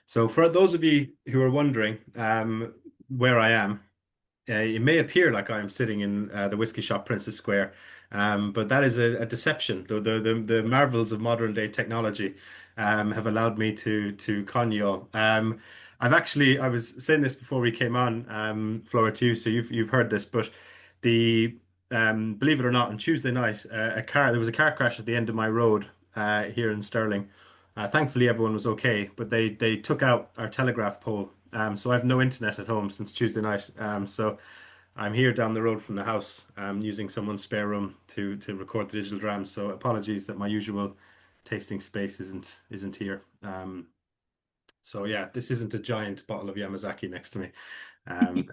So for those of you who are wondering where I am, it may appear like I am sitting in the whiskey shop, Princess Square, but that is a deception. The marvels of modern day technology have allowed me to con you all. I was saying this before we came on, Flora, to you, so you've heard this, but the believe it or not, on Tuesday night, there was a car crash at the end of my road here in Stirling. Thankfully, everyone was okay, but they took out our telegraph pole. So I have no internet at home since Tuesday night. So I'm here down the road from the house, using someone's spare room to record the digital drams. So apologies that my usual tasting space isn't here. So yeah, this isn't a giant bottle of Yamazaki next to me. Um,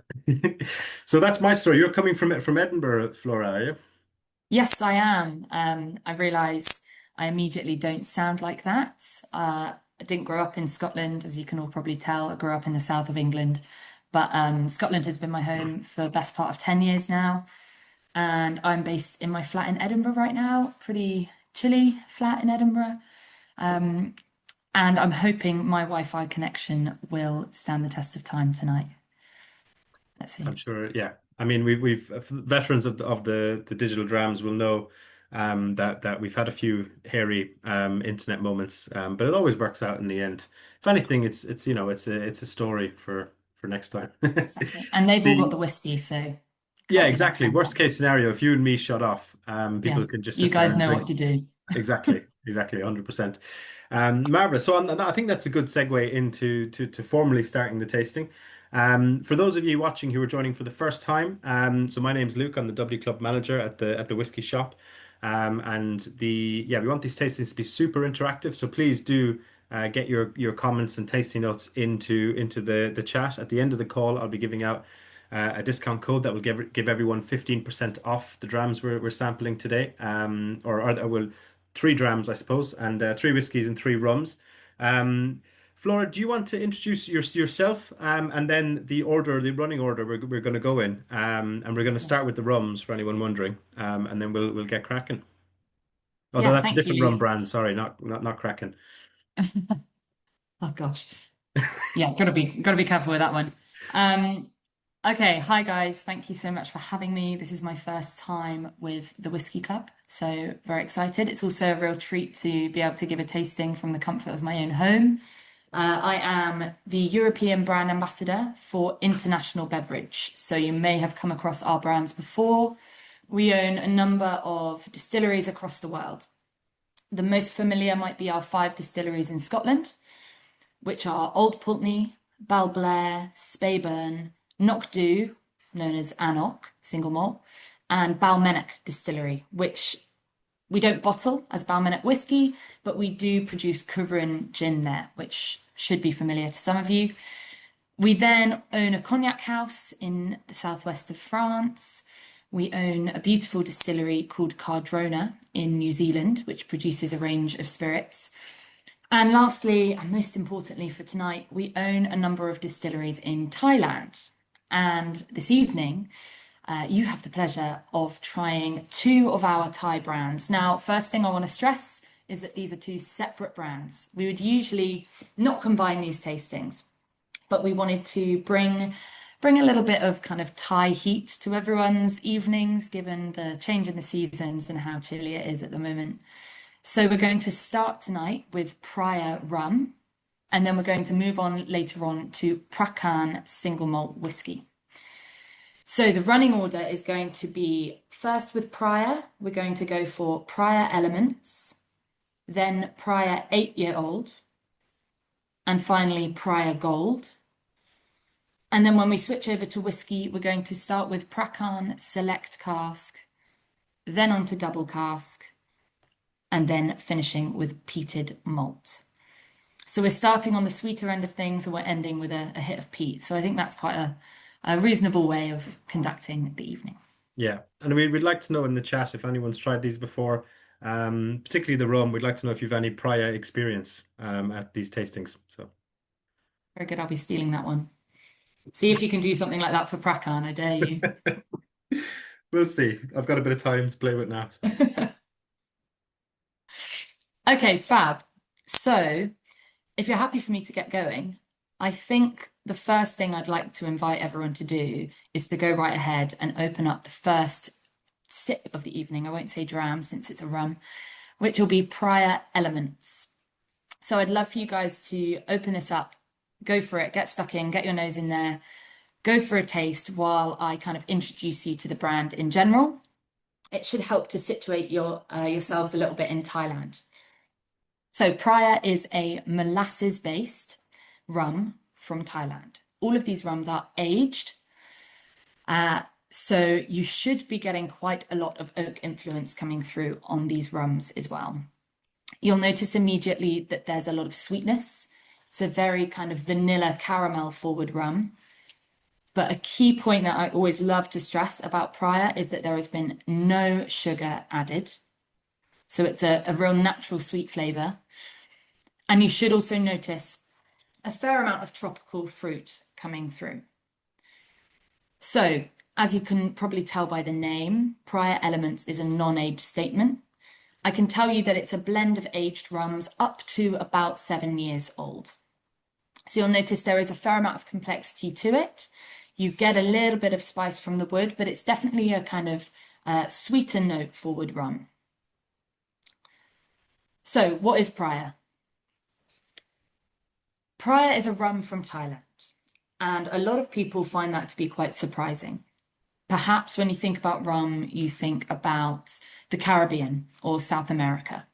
so that's my story. You're coming from Edinburgh, Flora, are you? Yes, I am. I realise I immediately don't sound like that. I didn't grow up in Scotland, as you can all probably tell. I grew up in the south of England, but Scotland has been my home for the best part of 10 years now. And I'm based in my flat in Edinburgh right now, pretty chilly flat in Edinburgh. And I'm hoping my Wi-Fi connection will stand the test of time tonight. Let's see. I'm sure, yeah. I mean, we've veterans of the digital drams will know that we've had a few hairy internet moments, but it always works out in the end. If anything, it's it's a story for next time. Exactly. And they've all got The the whiskey, so Yeah, can't be that exactly. sad. Worst case scenario, if you and me shut off, Yeah, people can just you sit there guys and know drink. what to do. Exactly, 100%. Marvelous. So I think that's a good segue into to formally starting the tasting. For those of you watching who are joining for the first time, so my name's Luke. I'm the W Club manager at the whiskey shop, and we want these tastings to be super interactive. So please do get your comments and tasting notes into the chat. At the end of the call, I'll be giving out a discount code that will give everyone 15% off the drams we're sampling today. Well, three drams, I suppose, and three whiskies and three rums. Um, Flora, do you want to introduce yourself, and then the running order we're going to go in, and we're going to Yeah, start with the rums for anyone wondering, and then we'll get cracking. Although yeah, that's a thank different you, rum Luke. brand. Sorry, not cracking. Oh gosh. Yeah, gotta be careful with that one. Um, okay, hi guys. Thank you so much for having me. This is my first time with the Whiskey Club, so very excited. It's also a real treat to be able to give a tasting from the comfort of my own home. I am the European brand ambassador for International Beverage, so you may have come across our brands before. We own a number of distilleries across the world. The most familiar might be our five distilleries in Scotland, which are Old Pulteney, Balblair, Speyburn, Knockdhu, known as Annock, single malt, and Balmenic Distillery, which we don't bottle as Balmenic whiskey, but we do produce Kuvrin gin there, which should be familiar to some of you. We then own a cognac house in the southwest of France. We own a beautiful distillery called Cardrona in New Zealand, which produces a range of spirits. And lastly, and most importantly for tonight, we own a number of distilleries in Thailand. And this evening, you have the pleasure of trying two of our Thai brands. Now, first thing I want to stress is that these are two separate brands. We would usually not combine these tastings, but we wanted to bring a little bit of kind of Thai heat to everyone's evenings, given the change in the seasons and how chilly it is at the moment. So we're going to start tonight with Phraya Rum, and then we're going to move on later on to Prakaan single malt whiskey. So the running order is going to be first with Phraya, we're going to go for Phraya Elements, then Phraya 8-year-old, and finally Phraya Gold. And then when we switch over to whiskey, we're going to start with Prakaan Select Cask, then on to Double Cask, and then finishing with peated malt. So we're starting on the sweeter end of things and we're ending with a hit of peat. So I think that's quite a reasonable way of conducting the evening. Yeah, and we'd like to know in the chat if anyone's tried these before, particularly the rum. We'd like to know if you've any prior experience at these tastings. So Very good. I'll be stealing that one. See if you can do something like that for Prakan. I dare you. we'll see. I've got a bit of time to play with now. So. Okay, fab. So if you're happy for me to get going, I think the first thing I'd like to invite everyone to do is to go right ahead and open up the first sip of the evening. I won't say dram since it's a rum, which will be Prior Elements. So I'd love for you guys to open this up, go for it, get stuck in, get your nose in there, go for a taste while I kind of introduce you to the brand in general. It should help to situate yourselves a little bit in Thailand. So Prior is a molasses-based rum from Thailand. All of these rums are aged, so you should be getting quite a lot of oak influence coming through on these rums as well. You'll notice immediately that there's a lot of sweetness. It's a very kind of vanilla caramel forward rum. But a key point that I always love to stress about Prior is that there has been no sugar added. So it's a real natural sweet flavour. And you should also notice a fair amount of tropical fruit coming through. So, as you can probably tell by the name, Prior Elements is a non-aged statement. I can tell you that it's a blend of aged rums up to about 7 years old. So you'll notice there is a fair amount of complexity to it. You get a little bit of spice from the wood, but it's definitely a kind of sweeter note forward rum. So what is Prior? Prior is a rum from Thailand, and a lot of people find that to be quite surprising. Perhaps when you think about rum, you think about the Caribbean or South America.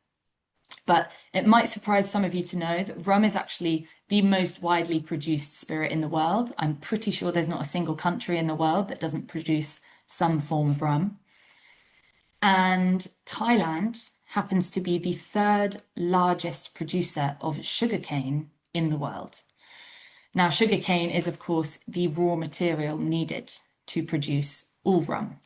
But it might surprise some of you to know that rum is actually the most widely produced spirit in the world. I'm pretty sure there's not a single country in the world that doesn't produce some form of rum. And Thailand happens to be the third largest producer of sugarcane in the world. Now, sugarcane is, of course, the raw material needed to produce all rum.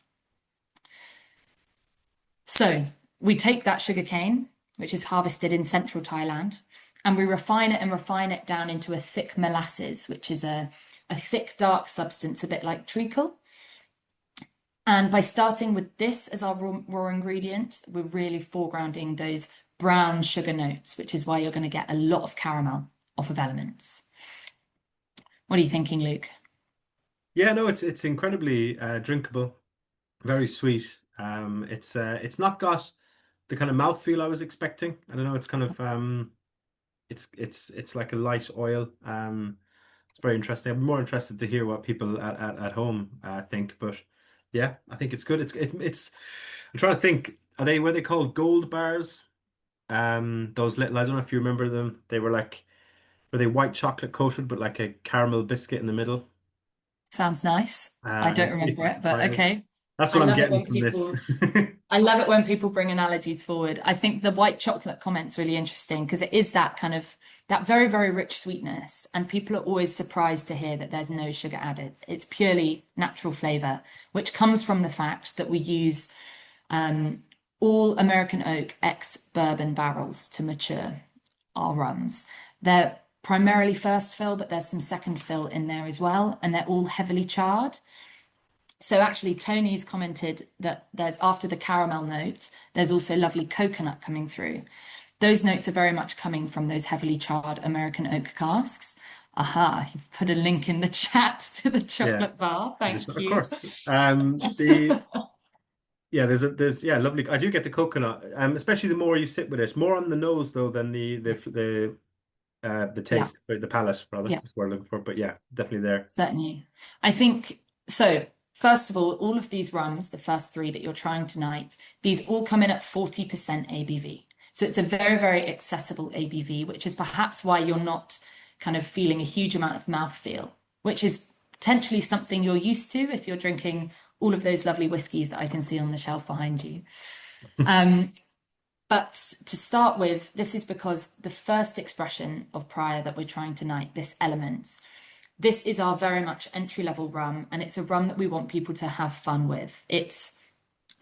So we take that sugarcane, which is harvested in central Thailand, and we refine it down into a thick molasses, which is a thick, dark substance, a bit like treacle. And by starting with this as our raw ingredient, we're really foregrounding those brown sugar notes, which is why you're going to get a lot of caramel off of Elements. What are you thinking, Luke? Yeah, no, it's incredibly drinkable, very sweet. It's not got the kind of mouthfeel I was expecting. I don't know, it's kind of it's like a light oil. It's very interesting. I'm more interested to hear what people at home think, but yeah, I think it's good. It's I'm trying to think, were they called gold bars? Those little, I don't know if you remember them. Were they white chocolate coated but like a caramel biscuit in the middle? Sounds nice. I Let me don't see if remember I it, can but find it. okay. That's I what I'm love it getting when from this. I love it when people bring analogies forward. I think the white chocolate comment's really interesting because it is that kind of that very, very rich sweetness. And people are always surprised to hear that there's no sugar added. It's purely natural flavor, which comes from the fact that we use all American oak ex-bourbon barrels to mature our rums. They're primarily first fill, but there's some second fill in there as well, and they're all heavily charred. So actually, Tony's commented that there's after the caramel note, there's also lovely coconut coming through. Those notes are very much coming from those heavily charred American oak casks. Aha, you've put a link in the chat to the Yeah, chocolate bar. Thank of you. course. There's yeah, lovely. I do get the coconut, especially the more you sit with it. More on the nose though than the Yeah, taste, or the palate rather. yeah. That's what I'm looking for. But yeah, definitely there. Certainly. I think so. First of all of these rums, the first three that you're trying tonight, these all come in at 40% ABV. So it's a very, very accessible ABV, which is perhaps why you're not kind of feeling a huge amount of mouthfeel, which is potentially something you're used to if you're drinking all of those lovely whiskies that I can see on the shelf behind you. But to start with, this is because the first expression of Prior that we're trying tonight, this Elements, this is our very much entry-level rum, and it's a rum that we want people to have fun with. It's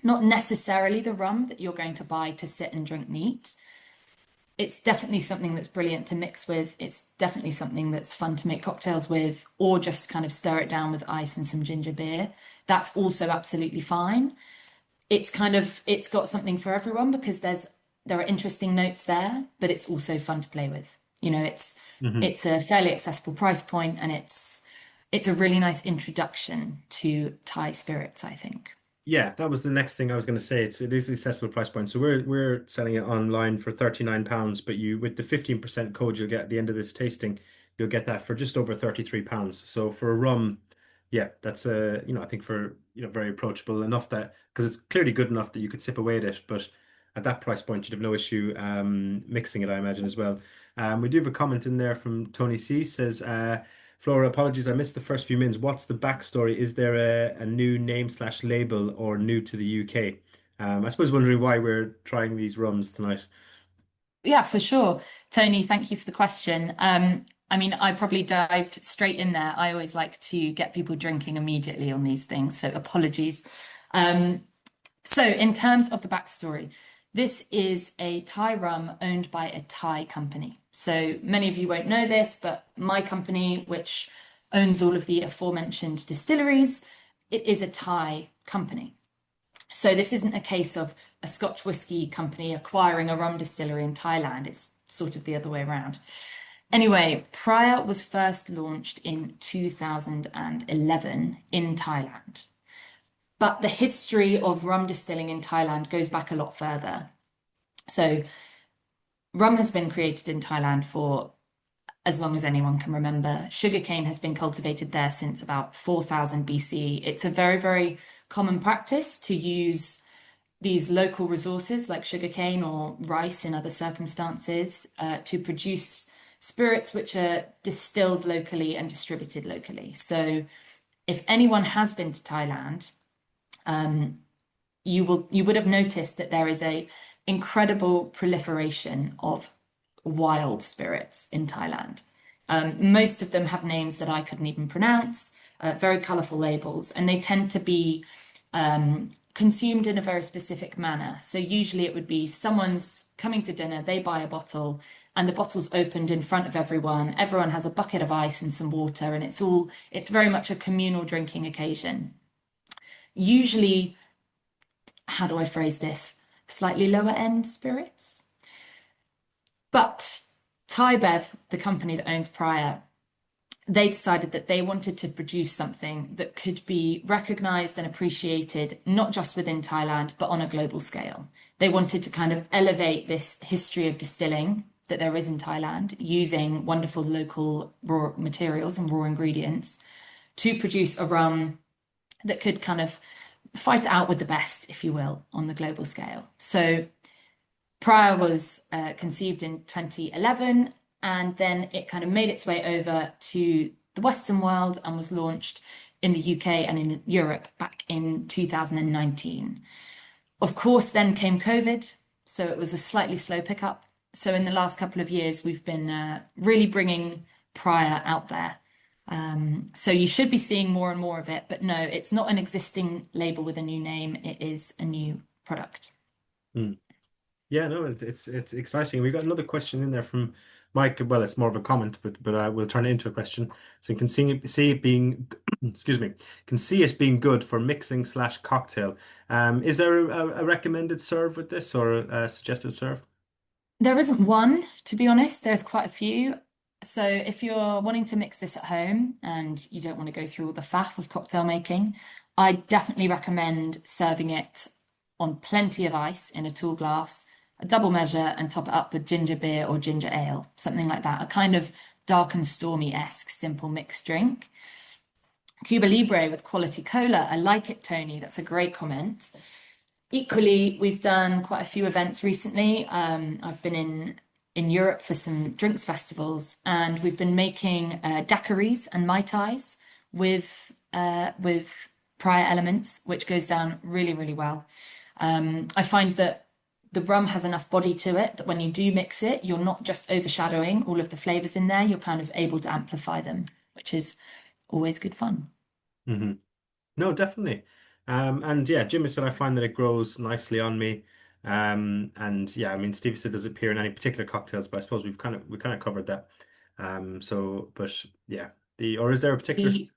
not necessarily the rum that you're going to buy to sit and drink neat. It's definitely something that's brilliant to mix with. It's definitely something that's fun to make cocktails with, or just kind of stir it down with ice and some ginger beer. That's also absolutely fine. It's got something for everyone because there are interesting notes there, but it's also fun to play with. It's Hmm. it's a fairly accessible price point, and it's a really nice introduction to Thai spirits, I think. Yeah, that was the next thing I was going to say. It is accessible price point. So we're selling it online for £39, but you with the 15% code you'll get at the end of this tasting, you'll get that for just over £33. So for a rum, yeah, that's I think for very approachable enough that because it's clearly good enough that you could sip away at it, but at that price point you'd have no issue mixing it, I imagine as well. We do have a comment in there from Tony C says Flora, apologies, I missed the first few minutes. What's the backstory? Is there a new name slash label or new to the UK? I suppose wondering why we're trying these rums tonight. Yeah, for sure. Tony, thank you for the question. I mean, I probably dived straight in there. I always like to get people drinking immediately on these things, so apologies. Um, so, in terms of the backstory, this is a Thai rum owned by a Thai company. So, many of you won't know this, but my company, which owns all of the aforementioned distilleries, it is a Thai company. So this isn't a case of a Scotch whisky company acquiring a rum distillery in Thailand. It's sort of the other way around. Anyway, Phraya was first launched in 2011 in Thailand. But the history of rum distilling in Thailand goes back a lot further. So rum has been created in Thailand for as long as anyone can remember. Sugarcane has been cultivated there since about 4000 BC. It's a very, very common practice to use these local resources like sugarcane or rice in other circumstances to produce spirits which are distilled locally and distributed locally. So if anyone has been to Thailand, you would have noticed that there is a incredible proliferation of wild spirits in Thailand. Most of them have names that I couldn't even pronounce, very colourful labels, and they tend to be consumed in a very specific manner. So usually it would be someone's coming to dinner, they buy a bottle, and the bottle's opened in front of everyone. Everyone has a bucket of ice and some water, and it's very much a communal drinking occasion. Usually, how do I phrase this? Slightly lower end spirits. But Thai Bev, the company that owns Phraya, they decided that they wanted to produce something that could be recognized and appreciated, not just within Thailand, but on a global scale. They wanted to kind of elevate this history of distilling that there is in Thailand using wonderful local raw materials and raw ingredients to produce a rum that could kind of fight it out with the best, if you will, on the global scale. So Phraya was conceived in 2011, and then it kind of made its way over to the Western world and was launched in the UK and in Europe back in 2019. Of course, then came COVID, so it was a slightly slow pickup. So in the last couple of years, we've been really bringing Phraya out there. So you should be seeing more and more of it, but no, it's not an existing label with a new name. It is a new product. Hmm. Yeah, no, it's exciting. We got another question in there from Mike. Well, it's more of a comment, but we'll turn it into a question. So you can see it being, excuse me, can see it being good for mixing slash cocktail. Is there a recommended serve with this or a suggested serve? There isn't one, to be honest. There's quite a few. So if you're wanting to mix this at home and you don't want to go through all the faff of cocktail making, I definitely recommend serving it on plenty of ice in a tall glass, a double measure, and top it up with ginger beer or ginger ale, something like that. A kind of dark and stormy-esque simple mixed drink. Cuba Libre with quality cola. I like it, Tony. That's a great comment. Equally, we've done quite a few events recently. I've been in Europe for some drinks festivals, and we've been making daiquiris and mai tais with prior elements, which goes down really, really well. I find that the rum has enough body to it that when you do mix it, you're not just overshadowing all of the flavors in there. You're kind of able to amplify them, which is always good fun. Hmm. No, definitely. And yeah, Jimmy said I find that it grows nicely on me. And yeah, I mean, Stevie said does it appear in any particular cocktails, but I suppose we kind of covered that. But yeah, or is there a particular? The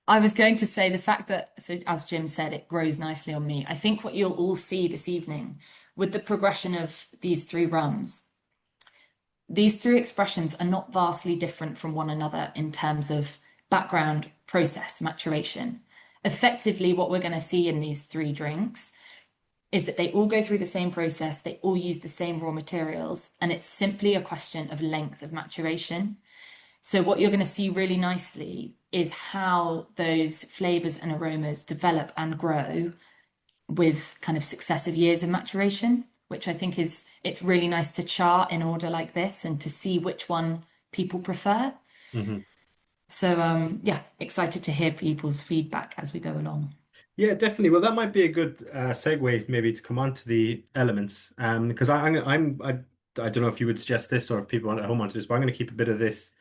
I was going to say the fact that, so as Jim said, it grows nicely on me. I think what you'll all see this evening with the progression of these three rums, these three expressions are not vastly different from one another in terms of background, process, maturation. Effectively, what we're going to see in these three drinks is that they all go through the same process, they all use the same raw materials, and it's simply a question of length of maturation. So, what you're going to see really nicely is how those flavors and aromas develop and grow with kind of successive years of maturation, which I think is it's really nice to chart in order like this and to see which one people prefer. Hmm. So yeah, excited to hear people's feedback as we go along. Yeah, definitely. Well, that might be a good segue maybe to come on to the elements. Because I don't know if you would suggest this or if people at home want to this, but I'm going to keep a bit of this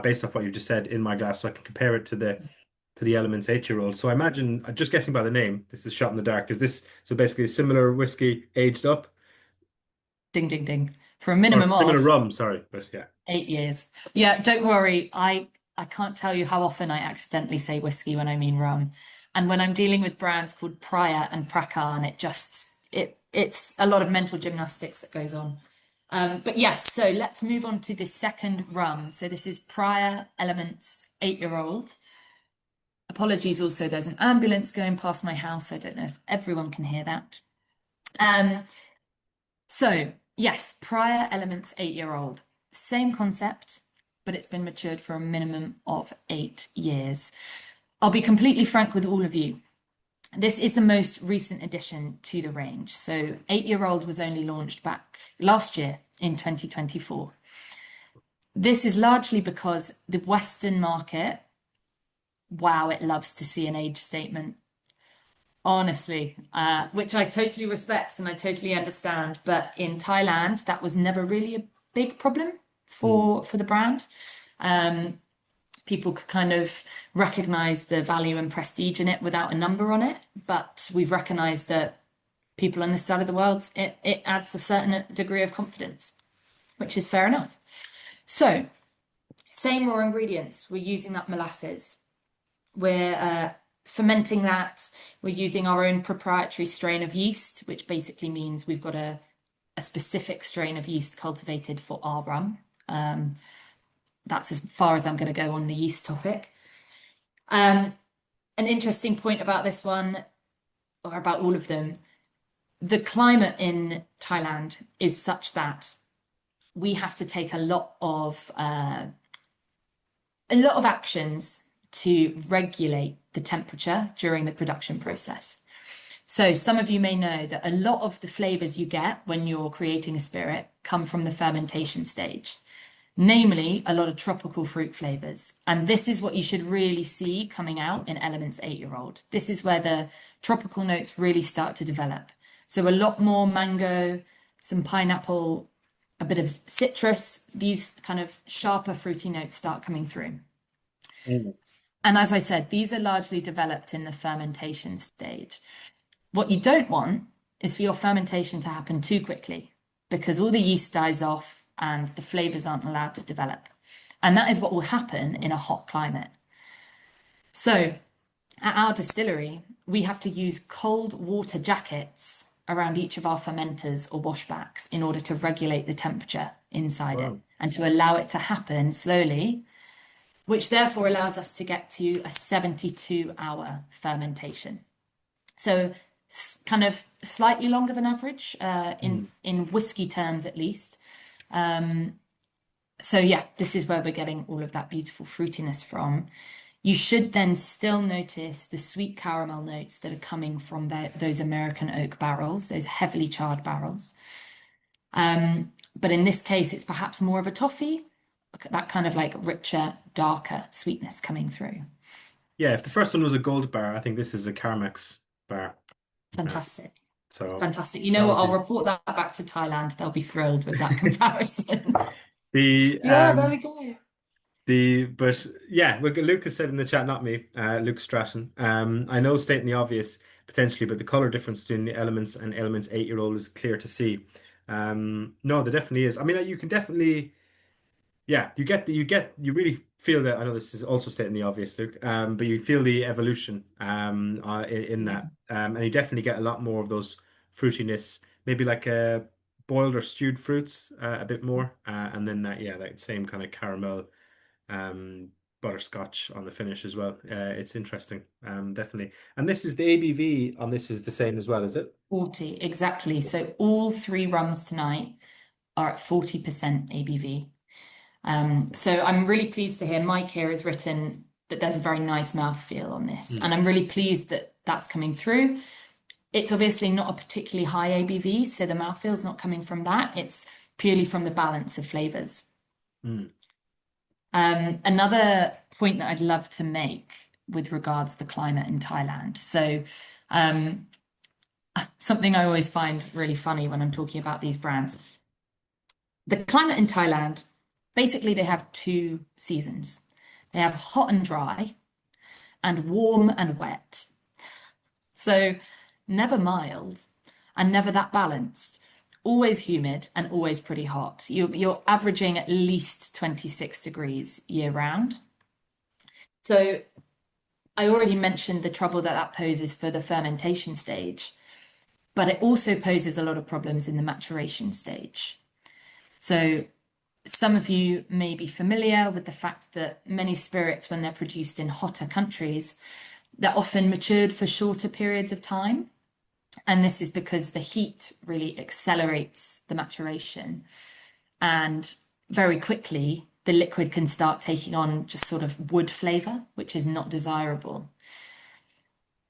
based off what you just said in my glass, so I can compare it to the Elements 8-year-old. So I imagine, just guessing by the name, this is shot in the dark. Is this so basically a similar whiskey aged up Ding, ding, ding. For a or minimum similar of rum? Sorry, but yeah. 8 years. Yeah, don't worry. I can't tell you how often I accidentally say whiskey when I mean rum. And when I'm dealing with brands called Phraya and Prakaan, it's a lot of mental gymnastics that goes on. But yes, so let's move on to the second rum. So this is Phraya Elements 8-year-old. Apologies also, there's an ambulance going past my house. I don't know if everyone can hear that. Um, so yes, Phraya Elements 8-year-old. Same concept, but it's been matured for a minimum of 8 years. I'll be completely frank with all of you. This is the most recent addition to the range. So 8-year-old was only launched back last year in 2024. This is largely because the Western market, wow, it loves to see an age statement. Honestly, which I totally respect and I totally understand. But in Thailand, that was never really a big problem Mm. for the brand. Um, People could kind of recognize the value and prestige in it without a number on it. But we've recognized that people on this side of the world, it adds a certain degree of confidence, which is fair enough. So, same raw ingredients. We're using that molasses. We're fermenting that. We're using our own proprietary strain of yeast, which basically means we've got a specific strain of yeast cultivated for our rum. That's as far as I'm going to go on the yeast topic. Um, an interesting point about this one, or about all of them, the climate in Thailand is such that we have to take a lot of actions to regulate the temperature during the production process. So some of you may know that a lot of the flavors you get when you're creating a spirit come from the fermentation stage, namely a lot of tropical fruit flavors. And this is what you should really see coming out in Elements 8-year-old. This is where the tropical notes really start to develop. So a lot more mango, some pineapple, a bit of citrus, these kind of sharper fruity notes start coming through. Mm. And as I said, these are largely developed in the fermentation stage. What you don't want is for your fermentation to happen too quickly because all the yeast dies off and the flavors aren't allowed to develop. And that is what will happen in a hot climate. So at our distillery, we have to use cold water jackets around each of our fermenters or washbacks in order to regulate the temperature inside it Wow. and to allow it to happen slowly, which therefore allows us to get to a 72-hour fermentation. So kind of slightly longer than average Mm. in whiskey terms at least. So yeah, this is where we're getting all of that beautiful fruitiness from. You should then still notice the sweet caramel notes that are coming from those American oak barrels, those heavily charred barrels. But in this case, it's perhaps more of a toffee, that kind of like richer, darker sweetness coming through. Yeah, if the first one was a gold bar, I think this is a Carmex bar. Yeah. Fantastic. So Fantastic. You know that what? would I'll be report that back to Thailand. They'll be thrilled with that comparison. the Yeah, there we go. but yeah, look, Lucas said in the chat, not me, Luke Stratton. I know stating the obvious potentially, but the color difference between the Elements and Elements 8-year-old is clear to see. No, there definitely is. I mean, you can definitely, yeah, you really feel that. I know this is also stating the obvious, Luke, but you feel the evolution in Yeah. that, and you definitely get a lot more of those fruitiness, maybe like a boiled or stewed fruits a bit more, and then that yeah, that same kind of caramel, um, butterscotch on the finish as well. It's interesting, definitely. And this is the ABV on this is the same as well, is it? 40, exactly. So all three rums tonight are at 40% ABV. So I'm really pleased to hear Mike here has written that there's a very nice mouthfeel on this. Mm, And I'm really pleased that that's coming through. It's obviously not a particularly high ABV, so the mouthfeel's not coming from that. It's purely from the balance of flavors. mm. Another point that I'd love to make with regards to the climate in Thailand. So, um, something I always find really funny when I'm talking about these brands. The climate in Thailand, basically, they have two seasons. They have hot and dry and warm and wet. So, never mild and never that balanced. Always humid and always pretty hot. You're averaging at least 26 degrees year round. So, I already mentioned the trouble that that poses for the fermentation stage, but it also poses a lot of problems in the maturation stage. So, some of you may be familiar with the fact that many spirits, when they're produced in hotter countries, they're often matured for shorter periods of time. And this is because the heat really accelerates the maturation. And very quickly, the liquid can start taking on just sort of wood flavor, which is not desirable.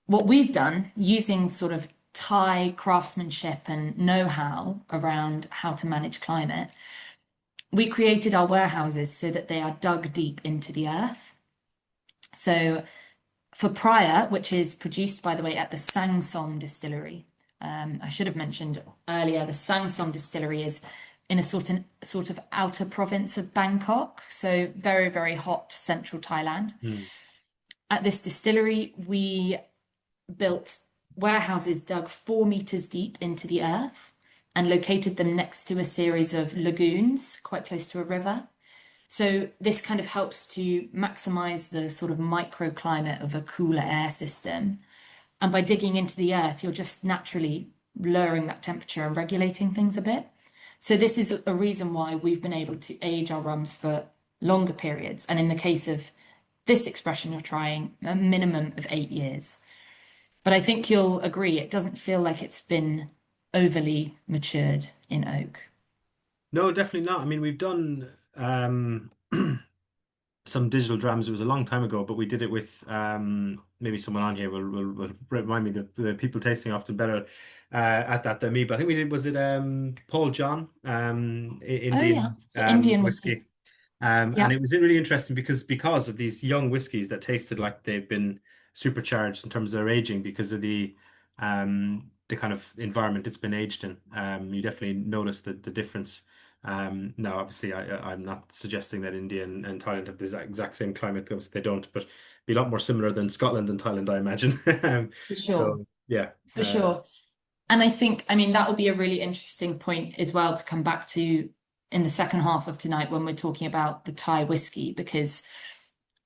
What we've done using sort of Thai craftsmanship and know-how around how to manage climate, we created our warehouses so that they are dug deep into the earth. So for Phraya, which is produced, by the way, at the Sangsom distillery, I should have mentioned earlier, the Sangsom distillery is in a sort of outer province of Bangkok, so very, very hot central Thailand. Mm. At this distillery, we built warehouses dug 4 meters deep into the earth and located them next to a series of lagoons quite close to a river. So this kind of helps to maximize the sort of microclimate of a cooler air system. And by digging into the earth, you're just naturally lowering that temperature and regulating things a bit. So this is a reason why we've been able to age our rums for longer periods. And in the case of this expression, you're trying a minimum of 8 years. But I think you'll agree, it doesn't feel like it's been overly matured in oak. No, definitely not. I mean, we've done some digital drams. It was a long time ago, but we did it with maybe someone on here will remind me that the people tasting often better at that than me. But I think we did was it Paul John Oh yeah, Indian the Indian whiskey. whiskey. And Yeah, it was really interesting because of these young whiskies that tasted like they've been supercharged in terms of their aging because of the kind of environment it's been aged in. You definitely notice the difference. Now, obviously, I'm not suggesting that India and Thailand have the exact same climate because they don't, but be a lot more similar than Scotland and Thailand, I imagine. for sure, So yeah, for sure. And I think, I mean, that will be a really interesting point as well to come back to in the second half of tonight when we're talking about the Thai whiskey, because,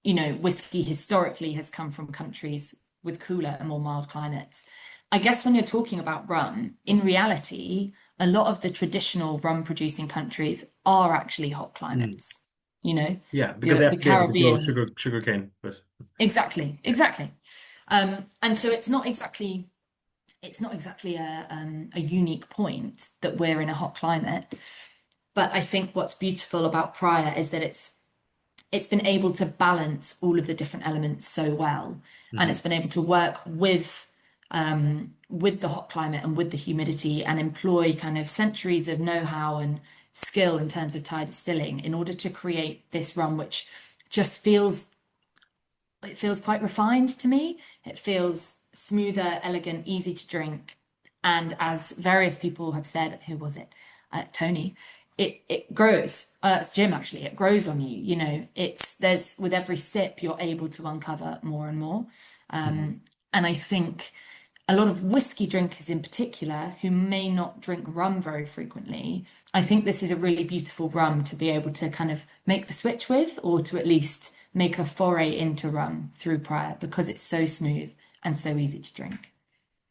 whiskey historically has come from countries with cooler and more mild climates. I guess when you're talking about rum, in reality, a lot of the traditional rum producing countries are actually hot Mm. climates. You know, Yeah, because they the have to be able to grow Caribbean. sugarcane, but Exactly, yeah. exactly. And so it's not exactly a unique point that we're in a hot climate. But I think what's beautiful about Prior is that it's been able to balance all of the different elements so well, and Mhm. it's been able to work with the hot climate and with the humidity and employ kind of centuries of know-how and skill in terms of Thai distilling in order to create this rum, which just feels quite refined to me. It feels smoother, elegant, easy to drink. And as various people have said, who was it? Tony. It grows. It's Jim actually. It grows on you. There's with every sip you're able to uncover more and more. Mhm. And I think a lot of whiskey drinkers in particular who may not drink rum very frequently, I think this is a really beautiful rum to be able to kind of make the switch with, or to at least make a foray into rum through Prior because it's so smooth and so easy to drink.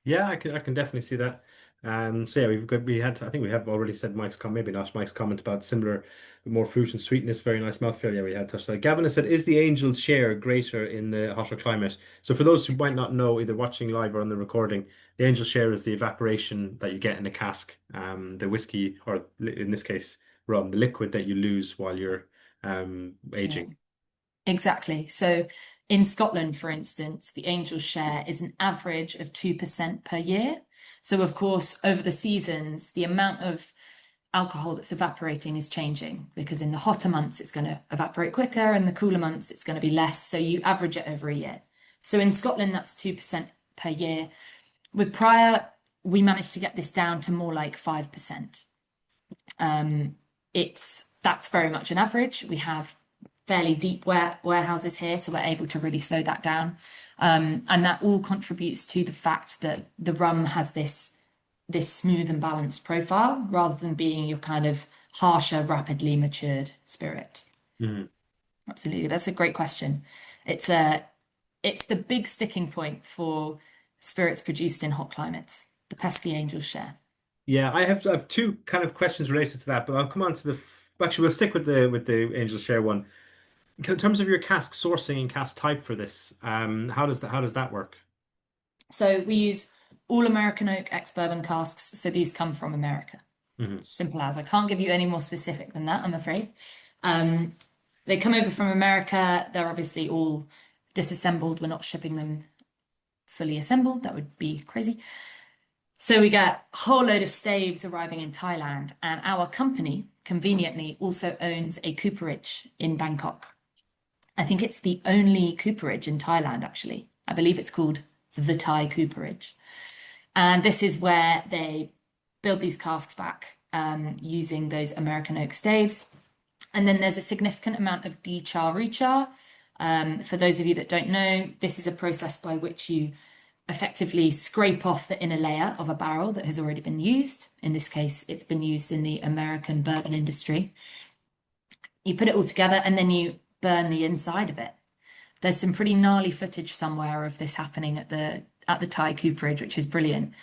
Yeah, I can definitely see that. So yeah, I think we have already said Mike's comment, maybe not Mike's comment about similar, more fruit and sweetness, very nice mouthfeel. Yeah, we had touched that. Gavin has said, is the angel's share greater in the hotter climate? So for those who might not know, either watching live or on the recording, the angel's share is the evaporation that you get in a cask, the whiskey, or in this case, rum, the liquid that you lose while you're Yeah. aging. Exactly. So in Scotland, for instance, the Angel's share is an average of 2% per year. So, of course, over the seasons, the amount of alcohol that's evaporating is changing because in the hotter months, it's going to evaporate quicker, and the cooler months, it's going to be less. So you average it over a year. So in Scotland, that's 2% per year. With Phraya, we managed to get this down to more like 5%. That's very much an average. We have fairly deep warehouses here, so we're able to really slow that down. And that all contributes to the fact that the rum has this smooth and balanced profile rather than being your kind of harsher, rapidly matured spirit. Mhm. Absolutely. That's a great question. It's the big sticking point for spirits produced in hot climates, the pesky angel's share. Yeah, I have two kind of questions related to that, but I'll come on to actually we'll stick with the angel share one. In terms of your cask sourcing and cask type for this, how does that work? So we use all American oak ex-bourbon casks, so these come from America. Hmm. Simple as. I can't give you any more specific than that, I'm afraid. Um, they come over from America. They're obviously all disassembled. We're not shipping them fully assembled. That would be crazy. So we get a whole load of staves arriving in Thailand, and our company conveniently also owns a cooperage in Bangkok. I think it's the only cooperage in Thailand, actually. I believe it's called the Thai Cooperage. And this is where they build these casks back using those American oak staves. And then there's a significant amount of de-char rechar. For those of you that don't know, this is a process by which you effectively scrape off the inner layer of a barrel that has already been used. In this case, it's been used in the American bourbon industry. You put it all together and then you burn the inside of it. There's some pretty gnarly footage somewhere of this happening at the Thai cooperage, which is brilliant.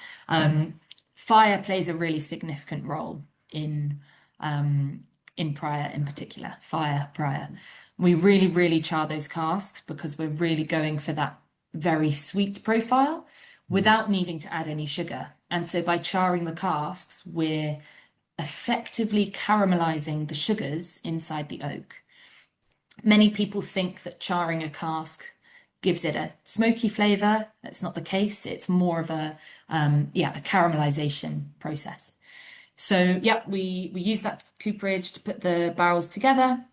Fire plays a really significant role in Phraya in particular. Fire Phraya. We really, really char those casks because we're really going for that very sweet profile without needing to add any sugar. And so by charring the casks, we're effectively caramelizing the sugars inside the oak. Many people think that charring a cask gives it a smoky flavor. That's not the case. It's more of a caramelization process. So yeah, we use that cooperage to put the barrels together.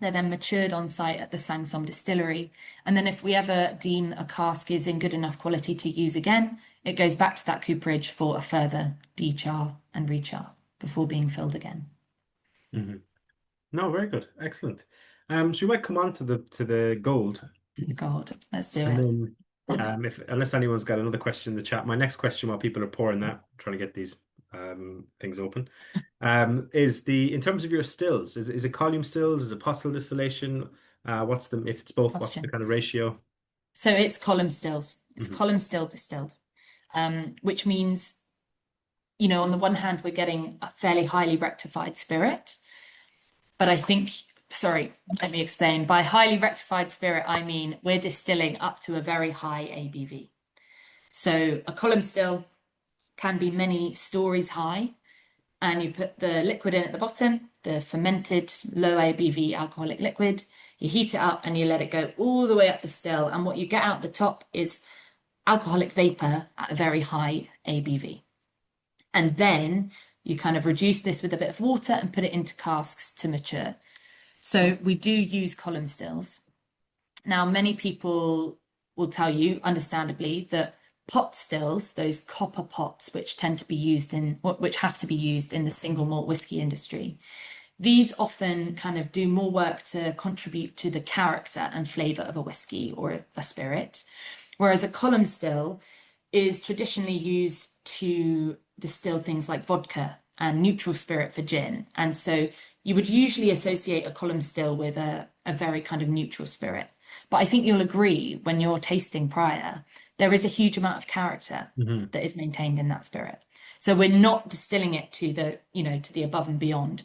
They're then matured on site at the Sansom distillery. And then if we ever deem a cask is in good enough quality to use again, it goes back to that cooperage for a further dechar and rechar before being filled again. Hmm. No, very good, excellent. So we might come on to the gold, God, let's do and it. then if unless anyone's got another question in the chat, my next question while people are pouring that, trying to get these things open, is the in terms of your stills, is it column stills, is it pot still distillation? What's the if it's both, what's the Question. kind of ratio? So it's column stills. It's Hmm. column still distilled, which means, you know, on the one hand, we're getting a fairly highly rectified spirit. But I think, sorry, let me explain. By highly rectified spirit, I mean we're distilling up to a very high ABV. So a column still can be many stories high, and you put the liquid in at the bottom, the fermented low ABV alcoholic liquid. You heat it up and you let it go all the way up the still. And what you get out the top is alcoholic vapor at a very high ABV. And then you kind of reduce this with a bit of water and put it into casks to mature. So we do use column stills. Now, many people will tell you, understandably, that pot stills, those copper pots, which tend to be used which have to be used in the single malt whiskey industry, these often kind of do more work to contribute to the character and flavor of a whiskey or a spirit, whereas a column still is traditionally used to distill things like vodka and neutral spirit for gin. And so you would usually associate a column still with a very kind of neutral spirit. But I think you'll agree when you're tasting Phraya, there is a huge amount of character Hmm. that is maintained in that spirit. So we're not distilling it to the, to the above and beyond.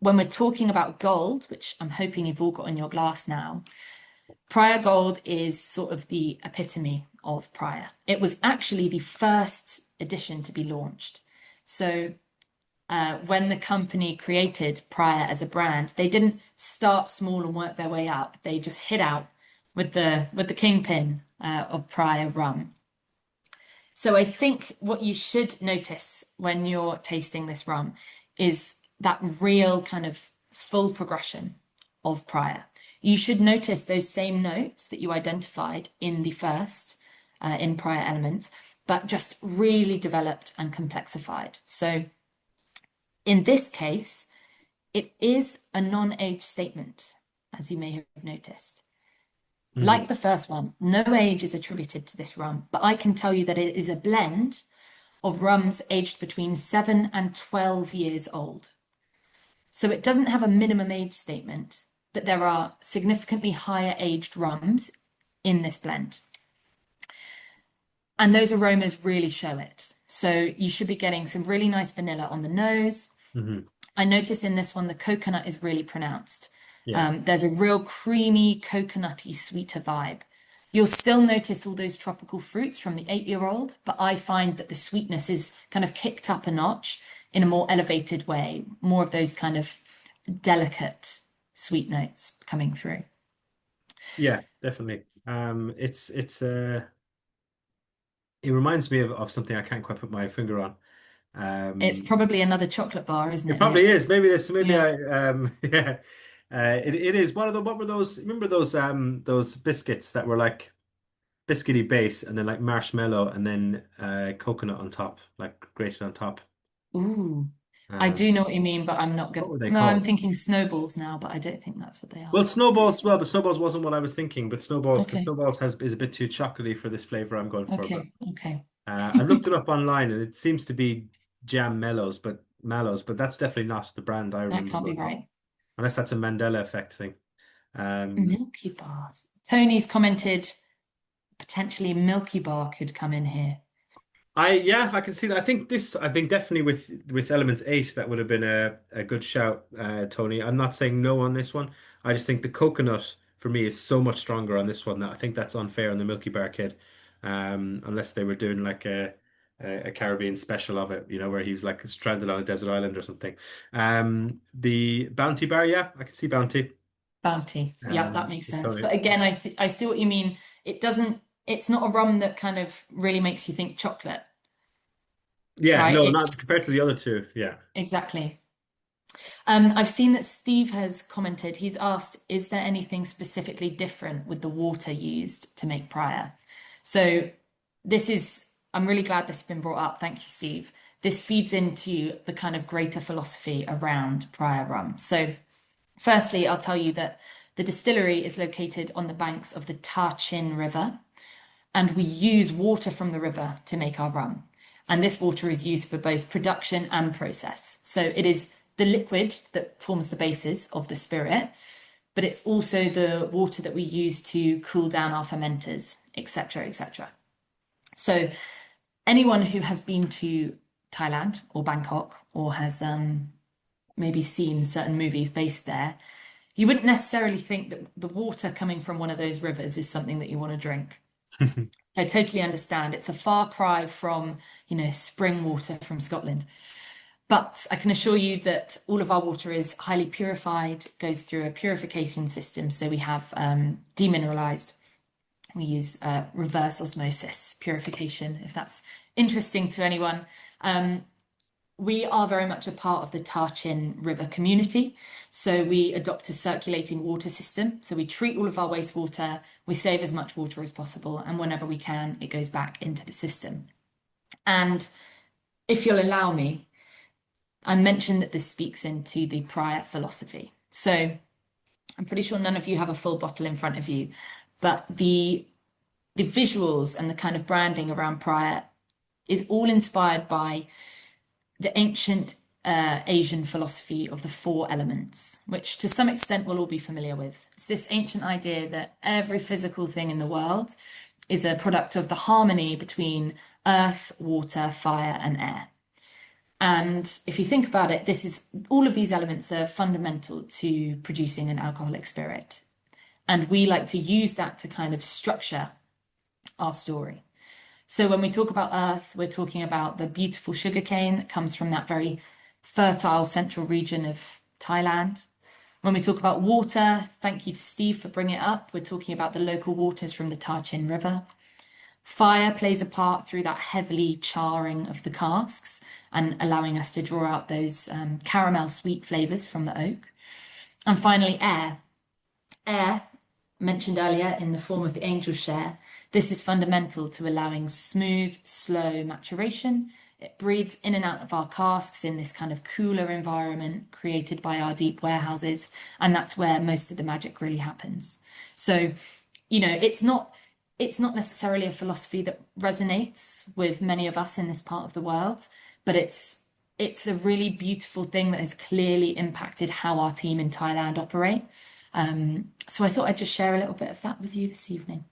When we're talking about gold, which I'm hoping you've all got in your glass now, Phraya Gold is sort of the epitome of Phraya. It was actually the first edition to be launched. So when the company created Phraya as a brand, they didn't start small and work their way up. They just hit out with the kingpin of Phraya Rum. So I think what you should notice when you're tasting this rum is that real kind of full progression of Phraya. You should notice those same notes that you identified in the first in Phraya Elements, but just really developed and complexified. So in this case, it is a non-age statement, as you may have noticed. Hmm. Like the first one, no age is attributed to this rum, but I can tell you that it is a blend of rums aged between 7 and 12 years old. So it doesn't have a minimum age statement, but there are significantly higher aged rums in this blend. And those aromas really show it. So you should be getting some really nice vanilla on the nose. Hmm. I notice in this one, the coconut is really pronounced. Yeah. There's a real creamy, coconutty, sweeter vibe. You'll still notice all those tropical fruits from the 8-year-old, but I find that the sweetness is kind of kicked up a notch in a more elevated way, more of those kind of delicate sweet notes coming through. Yeah, definitely. It reminds me of something I can't quite put my finger on. It's Um, probably another chocolate bar, isn't it it, probably Nick? is. Maybe Yeah. I yeah. It is one of the what were those? Remember those biscuits that were like biscuity base and then like marshmallow and then coconut on top, like grated on top. Ooh. I Um, do know what you mean, but I'm not what good. were they No, I'm called? thinking snowballs now, but I don't think that's what they Well, are. Is it? snowballs as well, but snowballs wasn't what I was thinking. But snowballs, because Okay. snowballs has is a bit too chocolatey for this flavor I'm going for. But Okay. Okay. I've looked it up online and it seems to be jam mallows, but that's definitely not the brand I That remember can't be going for. right. Unless that's a Mandela effect thing. Um, Milky bars. Tony's commented potentially Milky Bar could come in here. yeah, I can see that. I think definitely with Elements 8 that would have been a good shout, Tony. I'm not saying no on this one. I just think the coconut for me is so much stronger on this one that I think that's unfair on the Milky Bar Kid. Unless they were doing like a Caribbean special of it, where he was like stranded on a desert island or something. The Bounty Bar, yeah, I can see Bounty. Bounty. Yeah, that makes With sense. Tony. But again, I see what you mean. It doesn't, it's not a rum that kind of really makes you think chocolate, Yeah, right? no, not It's compared to the other two. Yeah. exactly. I've seen that Steve has commented, he's asked, is there anything specifically different with the water used to make Phraya? So I'm really glad this has been brought up. Thank you, Steve. This feeds into the kind of greater philosophy around Phraya rum. So firstly, I'll tell you that the distillery is located on the banks of the Tarchin River, and we use water from the river to make our rum. And this water is used for both production and process. So it is the liquid that forms the basis of the spirit, but it's also the water that we use to cool down our fermenters, etc., etc. So anyone who has been to Thailand or Bangkok or has maybe seen certain movies based there, you wouldn't necessarily think that the water coming from one of those rivers is something that you want to drink. I totally understand. It's a far cry from, spring water from Scotland. But I can assure you that all of our water is highly purified, goes through a purification system. So we have demineralized. We use reverse osmosis purification, if that's interesting to anyone. We are very much a part of the Tarchin River community. So we adopt a circulating water system. So we treat all of our wastewater, we save as much water as possible, and whenever we can, it goes back into the system. And if you'll allow me, I mentioned that this speaks into the Phraya philosophy. So I'm pretty sure none of you have a full bottle in front of you, but the visuals and the kind of branding around Phraya is all inspired by the ancient Asian philosophy of the four elements, which to some extent we'll all be familiar with. It's this ancient idea that every physical thing in the world is a product of the harmony between earth, water, fire, and air. And if you think about it, this is all of these elements are fundamental to producing an alcoholic spirit. And we like to use that to kind of structure our story. So when we talk about earth, we're talking about the beautiful sugarcane that comes from that very fertile central region of Thailand. When we talk about water, thank you to Steve for bringing it up. We're talking about the local waters from the Tarchin River. Fire plays a part through that heavily charring of the casks and allowing us to draw out those caramel sweet flavors from the oak. And finally, air. Air, mentioned earlier in the form of the angel share, this is fundamental to allowing smooth, slow maturation. It breathes in and out of our casks in this kind of cooler environment created by our deep warehouses. And that's where most of the magic really happens. So, it's not necessarily a philosophy that resonates with many of us in this part of the world, but it's a really beautiful thing that has clearly impacted how our team in Thailand operate. So I thought I'd just share a little bit of that with you this evening.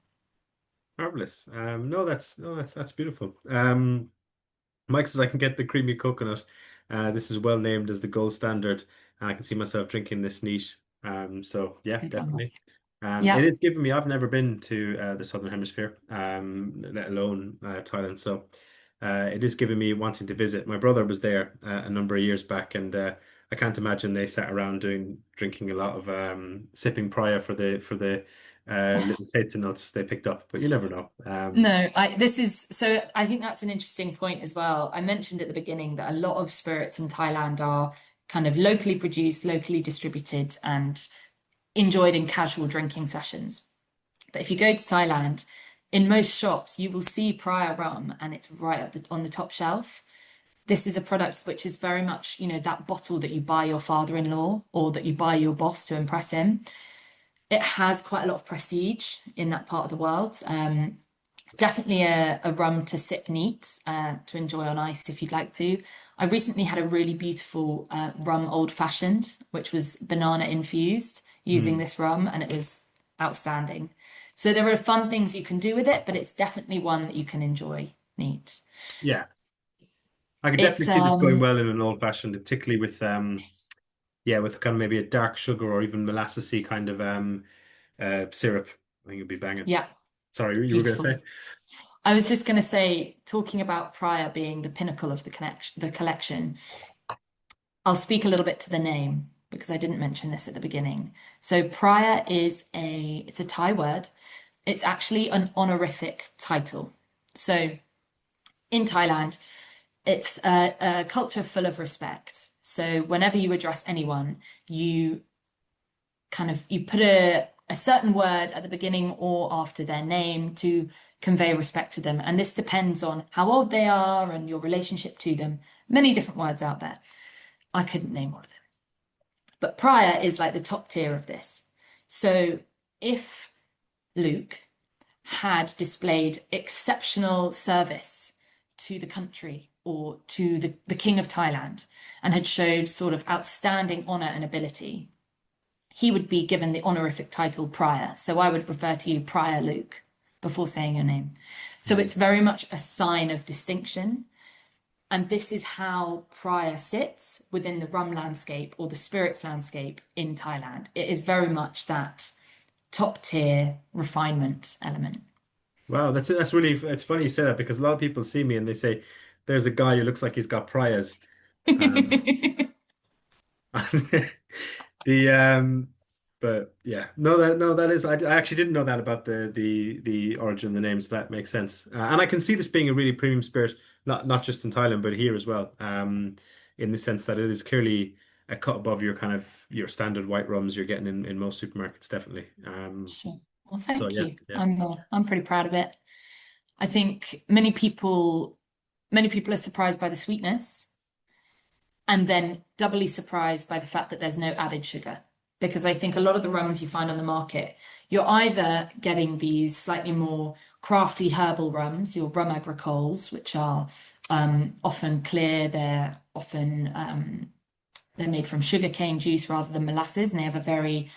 Marvelous. No, that's beautiful. Mike says I can get the creamy coconut. This is well named as the gold standard, and I can see myself drinking this neat. So yeah, Good one. definitely. It Yeah. is giving me. I've never been to the Southern Hemisphere, let alone Thailand. So it is giving me wanting to visit. My brother was there a number of years back, and I can't imagine they sat around drinking a lot of sipping prior for the little taste nuts they picked up. But you never know. No, I think that's an interesting point as well. I mentioned at the beginning that a lot of spirits in Thailand are kind of locally produced, locally distributed, and enjoyed in casual drinking sessions. But if you go to Thailand, in most shops, you will see Phraya Rum and it's right on the top shelf. This is a product which is very much, that bottle that you buy your father-in-law or that you buy your boss to impress him. It has quite a lot of prestige in that part of the world. Definitely a rum to sip neat, to enjoy on ice if you'd like to. I recently had a really beautiful rum old fashioned, which was banana infused using Mm, this rum, and it was outstanding. So there are fun things you can do with it, but it's definitely one that you can enjoy neat. yeah, I could definitely It see this going well in an old fashioned, particularly with yeah, with kind of maybe a dark sugar or even molassesy kind of syrup. I think it'd be banging. Yeah, Sorry, you were going to beautiful. say? I was just going to say, talking about Phraya being the pinnacle of the collection, I'll speak a little bit to the name because I didn't mention this at the beginning. So Phraya it's a Thai word. It's actually an honorific title. So in Thailand, it's a culture full of respect. So whenever you address anyone, you you put a certain word at the beginning or after their name to convey respect to them. And this depends on how old they are and your relationship to them. Many different words out there. I couldn't name all of them. But Phraya is like the top tier of this. So if Luke had displayed exceptional service to the country or to the King of Thailand and had showed sort of outstanding honor and ability, he would be given the honorific title Prior. So I would refer to you Prior Luke before saying your name. So Mm. it's very much a sign of distinction. And this is how Prior sits within the rum landscape or the spirits landscape in Thailand. It is very much that top tier refinement element. Wow, that's really it's funny you say that because a lot of people see me and they say there's a guy who looks like he's got priors. Um, the but yeah, no that is I actually didn't know that about the origin of the names. That makes sense, and I can see this being a really premium spirit, not just in Thailand but here as well. In the sense that it is clearly a cut above your kind of your standard white rums you're getting in most supermarkets, definitely. Sure. Well, So thank yeah, you. yeah. I'm pretty proud of it. I think many people are surprised by the sweetness and then doubly surprised by the fact that there's no added sugar. Because I think a lot of the rums you find on the market, you're either getting these slightly more crafty herbal rums, your rum agricoles, which are often clear. They're made from sugarcane juice rather than molasses, and they have a very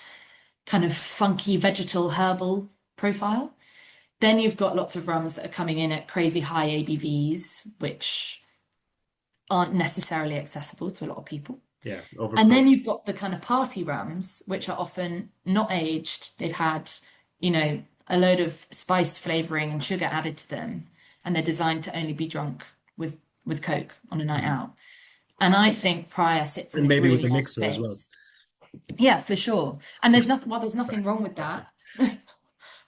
kind of funky vegetal herbal profile. Then you've got lots of rums that are coming in at crazy high ABVs, which aren't necessarily accessible to a lot of people. Yeah, And overproof. then you've got the kind of party rums, which are often not aged. They've had, a load of spice flavoring and sugar added to them, and they're designed to only be drunk with Coke on a night Mhm. out. And I think Phraya sits in And this maybe with really the nice mixer as well. space. Yeah, for sure. And there's Sorry. nothing wrong with that.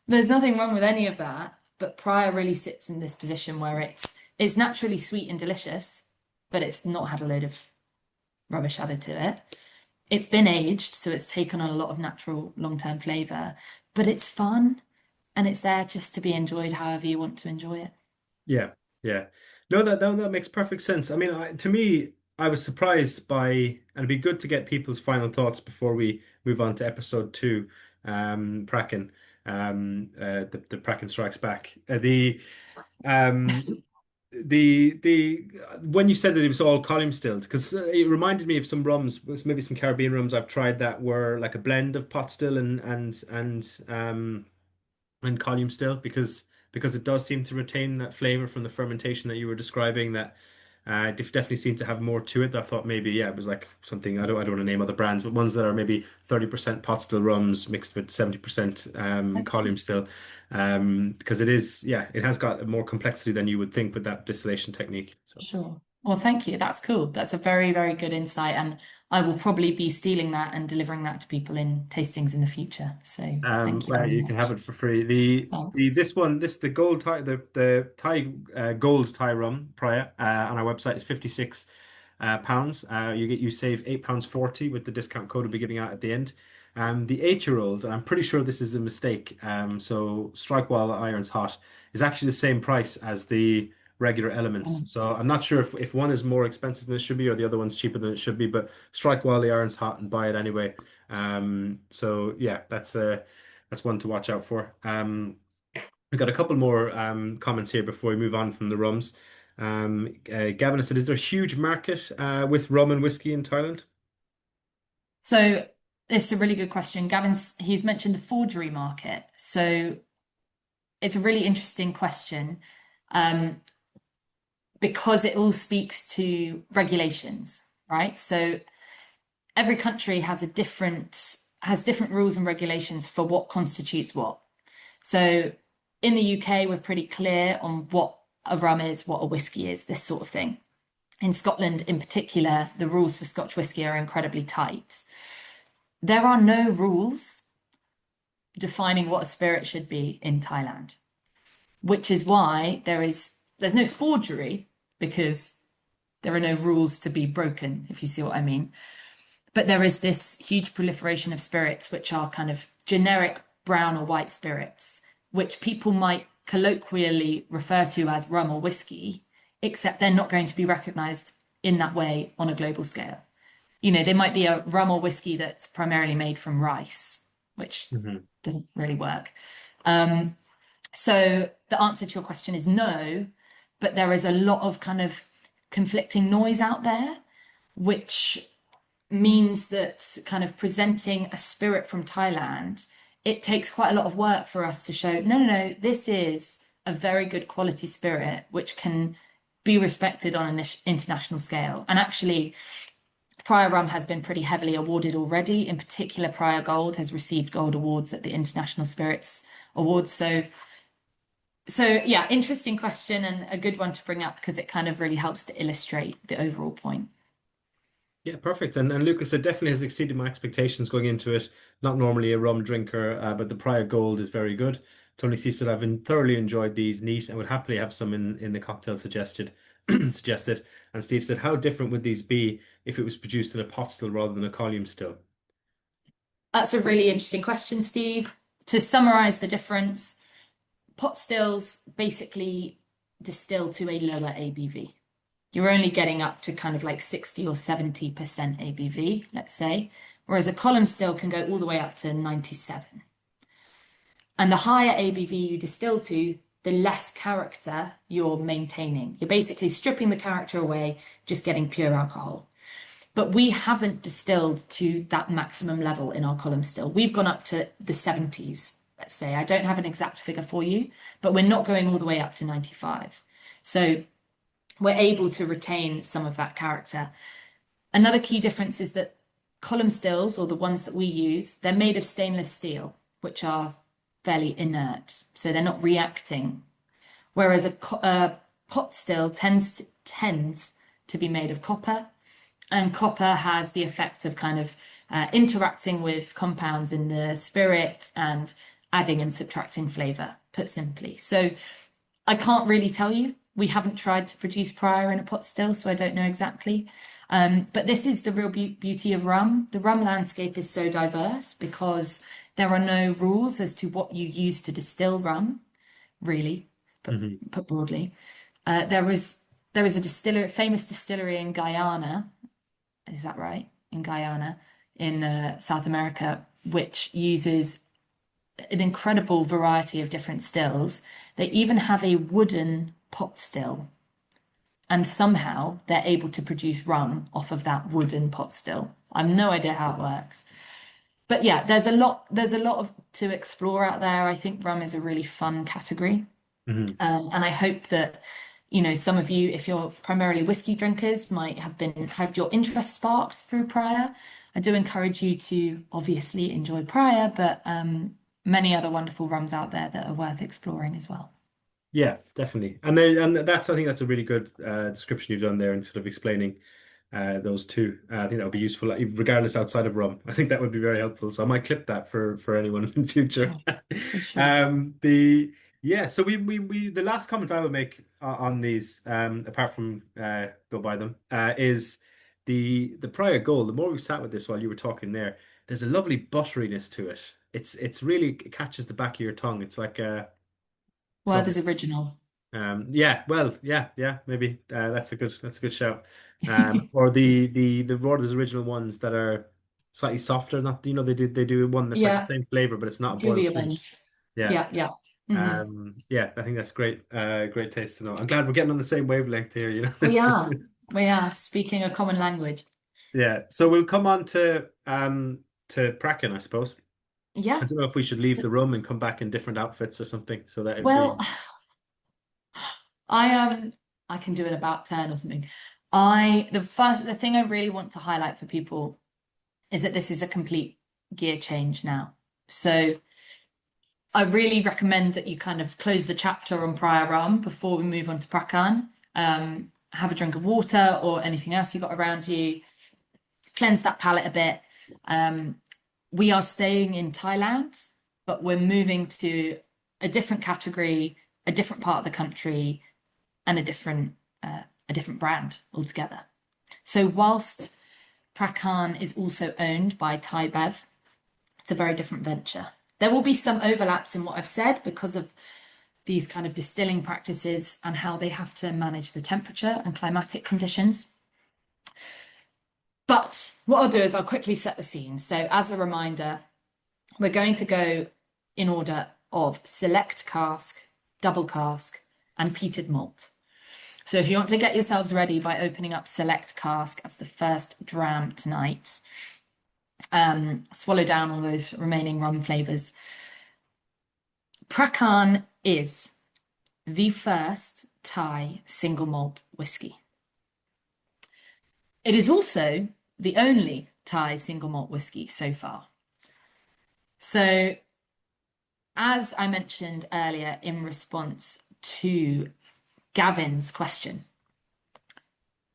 There's nothing wrong with any of that. But Phraya really sits in this position where it's naturally sweet and delicious, but it's not had a load of rubbish added to it. It's been aged, so it's taken on a lot of natural long-term flavor, but it's fun and it's there just to be enjoyed however you want to enjoy it. Yeah, yeah. No, that makes perfect sense. I mean, to me, I was surprised by, and it'd be good to get people's final thoughts before we move on to episode two, Prakan, the Prakan Strikes Back. Um, the when you said that it was all column stilled, because it reminded me of some rums, maybe some Caribbean rums I've tried that were like a blend of pot still and column still because it does seem to retain that flavor from the fermentation that you were describing that definitely seemed to have more to it. I thought maybe yeah it was like something I don't want to name other brands but ones that are maybe 30% pot still rums mixed with 70% column still because it is yeah it has got more complexity than you would think with that distillation technique. So Sure. Well, thank you. That's cool. That's a very, very good insight. And I will probably be stealing that and delivering that to people in tastings in the future. So thank you Well, very you can have much. it for free. The Thanks. this one, the gold Thai, the Thai gold Thai rum prior on our website is 56 pounds. You save £8.40 with the discount code we'll be giving out at the end. The 8-year-old, and I'm pretty sure this is a mistake. So strike while the iron's hot is actually the same price as the regular elements. Thanks. So I'm not sure if one is more expensive than it should be or the other one's cheaper than it should be, but strike while the iron's hot and buy it anyway. So yeah, that's one to watch out for. We've got a couple more comments here before we move on from the rums. Gavin has said, "Is there a huge market with rum and whiskey in Thailand?" So it's a really good question. He's mentioned the forgery market. So it's a really interesting question um, because it all speaks to regulations, right? So every country has different rules and regulations for what constitutes what. So in the UK, we're pretty clear on what a rum is, what a whiskey is, this sort of thing. In Scotland, in particular, the rules for Scotch whisky are incredibly tight. There are no rules defining what a spirit should be in Thailand, which is why there's no forgery because there are no rules to be broken, if you see what I mean. But there is this huge proliferation of spirits, which are kind of generic brown or white spirits, which people might colloquially refer to as rum or whiskey, except they're not going to be recognized in that way on a global scale. There might be a rum or whiskey that's primarily made from rice, which Mhm. doesn't really work. So the answer to your question is no, but there is a lot of kind of conflicting noise out there, which means that kind of presenting a spirit from Thailand, it takes quite a lot of work for us to show, no, no, no, this is a very good quality spirit, which can be respected on an international scale. And actually, Phraya Rum has been pretty heavily awarded already. In particular, Phraya Gold has received gold awards at the International Spirits Awards. So yeah, interesting question and a good one to bring up because it kind of really helps to illustrate the overall point. Yeah, perfect. And Lucas, it definitely has exceeded my expectations going into it. Not normally a rum drinker, but the Prior Gold is very good. Tony C said, thoroughly enjoyed these neat and would happily have some in the cocktail suggested. And Steve said, how different would these be if it was produced in a pot still rather than a column still? That's a really interesting question, Steve. To summarize the difference, pot stills basically distill to a lower ABV. You're only getting up to kind of like 60 or 70% ABV, let's say, whereas a column still can go all the way up to 97. And the higher ABV you distill to, the less character you're maintaining. You're basically stripping the character away, just getting pure alcohol. But we haven't distilled to that maximum level in our column still. We've gone up to the 70s, let's say. I don't have an exact figure for you, but we're not going all the way up to 95. So we're able to retain some of that character. Another key difference is that column stills, or the ones that we use, they're made of stainless steel, which are fairly inert, so they're not reacting. Whereas a pot still tends to be made of copper, and copper has the effect of kind of interacting with compounds in the spirit and adding and subtracting flavor, put simply. So I can't really tell you. We haven't tried to produce Phraya in a pot still, so I don't know exactly. But this is the real beauty of rum. The rum landscape is so diverse because there are no rules as to what you use to distill rum, really, put broadly. There is a famous distillery in Guyana. Is that right? In Guyana, in South America, which uses an incredible variety of different stills. They even have a wooden pot still, and somehow they're able to produce rum off of that wooden pot still. I've no idea how it works. But yeah, there's a lot to explore out there. I think rum is a really fun category. Hmm. And I hope that, some of you, if you're primarily whiskey drinkers, might have your interest sparked through Phraya. I do encourage you to obviously enjoy Phraya, but many other wonderful rums out there that are worth exploring as well. Yeah, definitely. And that's, I think that's a really good description you've done there and sort of explaining those two. I think that would be useful, regardless outside of rum. I think that would be very helpful. So I might clip that for anyone in future. Sure, for sure. The Yeah, so we the last comment I would make on these, apart from go by them, is the Phraya Gold. The more we sat with this while you were talking there, there's a lovely butteriness to it. It's really, it catches the back of your tongue. It's like it's Word lovely. is original. Yeah, well, yeah, maybe that's a good shout. Or the Roar's original ones that are slightly softer, not, they do one that's like the Yeah, same flavor, but it's not a boiled Julia fruit. ones. Yeah. Yeah, yeah. Hmm. Yeah, I think that's great. Great taste to know. I'm glad we're getting on the same wavelength here, We are. We are speaking a common language. Yeah. So we'll come on to Prakan, I suppose. I Yeah. don't know if we should leave So, the room and come back in different outfits or something so that well, everybody. I I can do an about turn or something. The thing I really want to highlight for people is that this is a complete gear change now. So I really recommend that you kind of close the chapter on Phraya Rum before we move on to Prakaan. Have a drink of water or anything else you've got around you. Cleanse that palate a bit. We are staying in Thailand, but we're moving to a different category, a different part of the country, and a different brand altogether. So whilst Prakaan is also owned by Thai Bev, it's a very different venture. There will be some overlaps in what I've said because of these kind of distilling practices and how they have to manage the temperature and climatic conditions. But what I'll do is I'll quickly set the scene. So as a reminder, we're going to go in order of select cask, double cask, and peated malt. So if you want to get yourselves ready by opening up select cask as the first dram tonight, swallow down all those remaining rum flavors. Prakaan is the first Thai single malt whiskey. It is also the only Thai single malt whiskey so far. So, as I mentioned earlier in response to Gavin's question,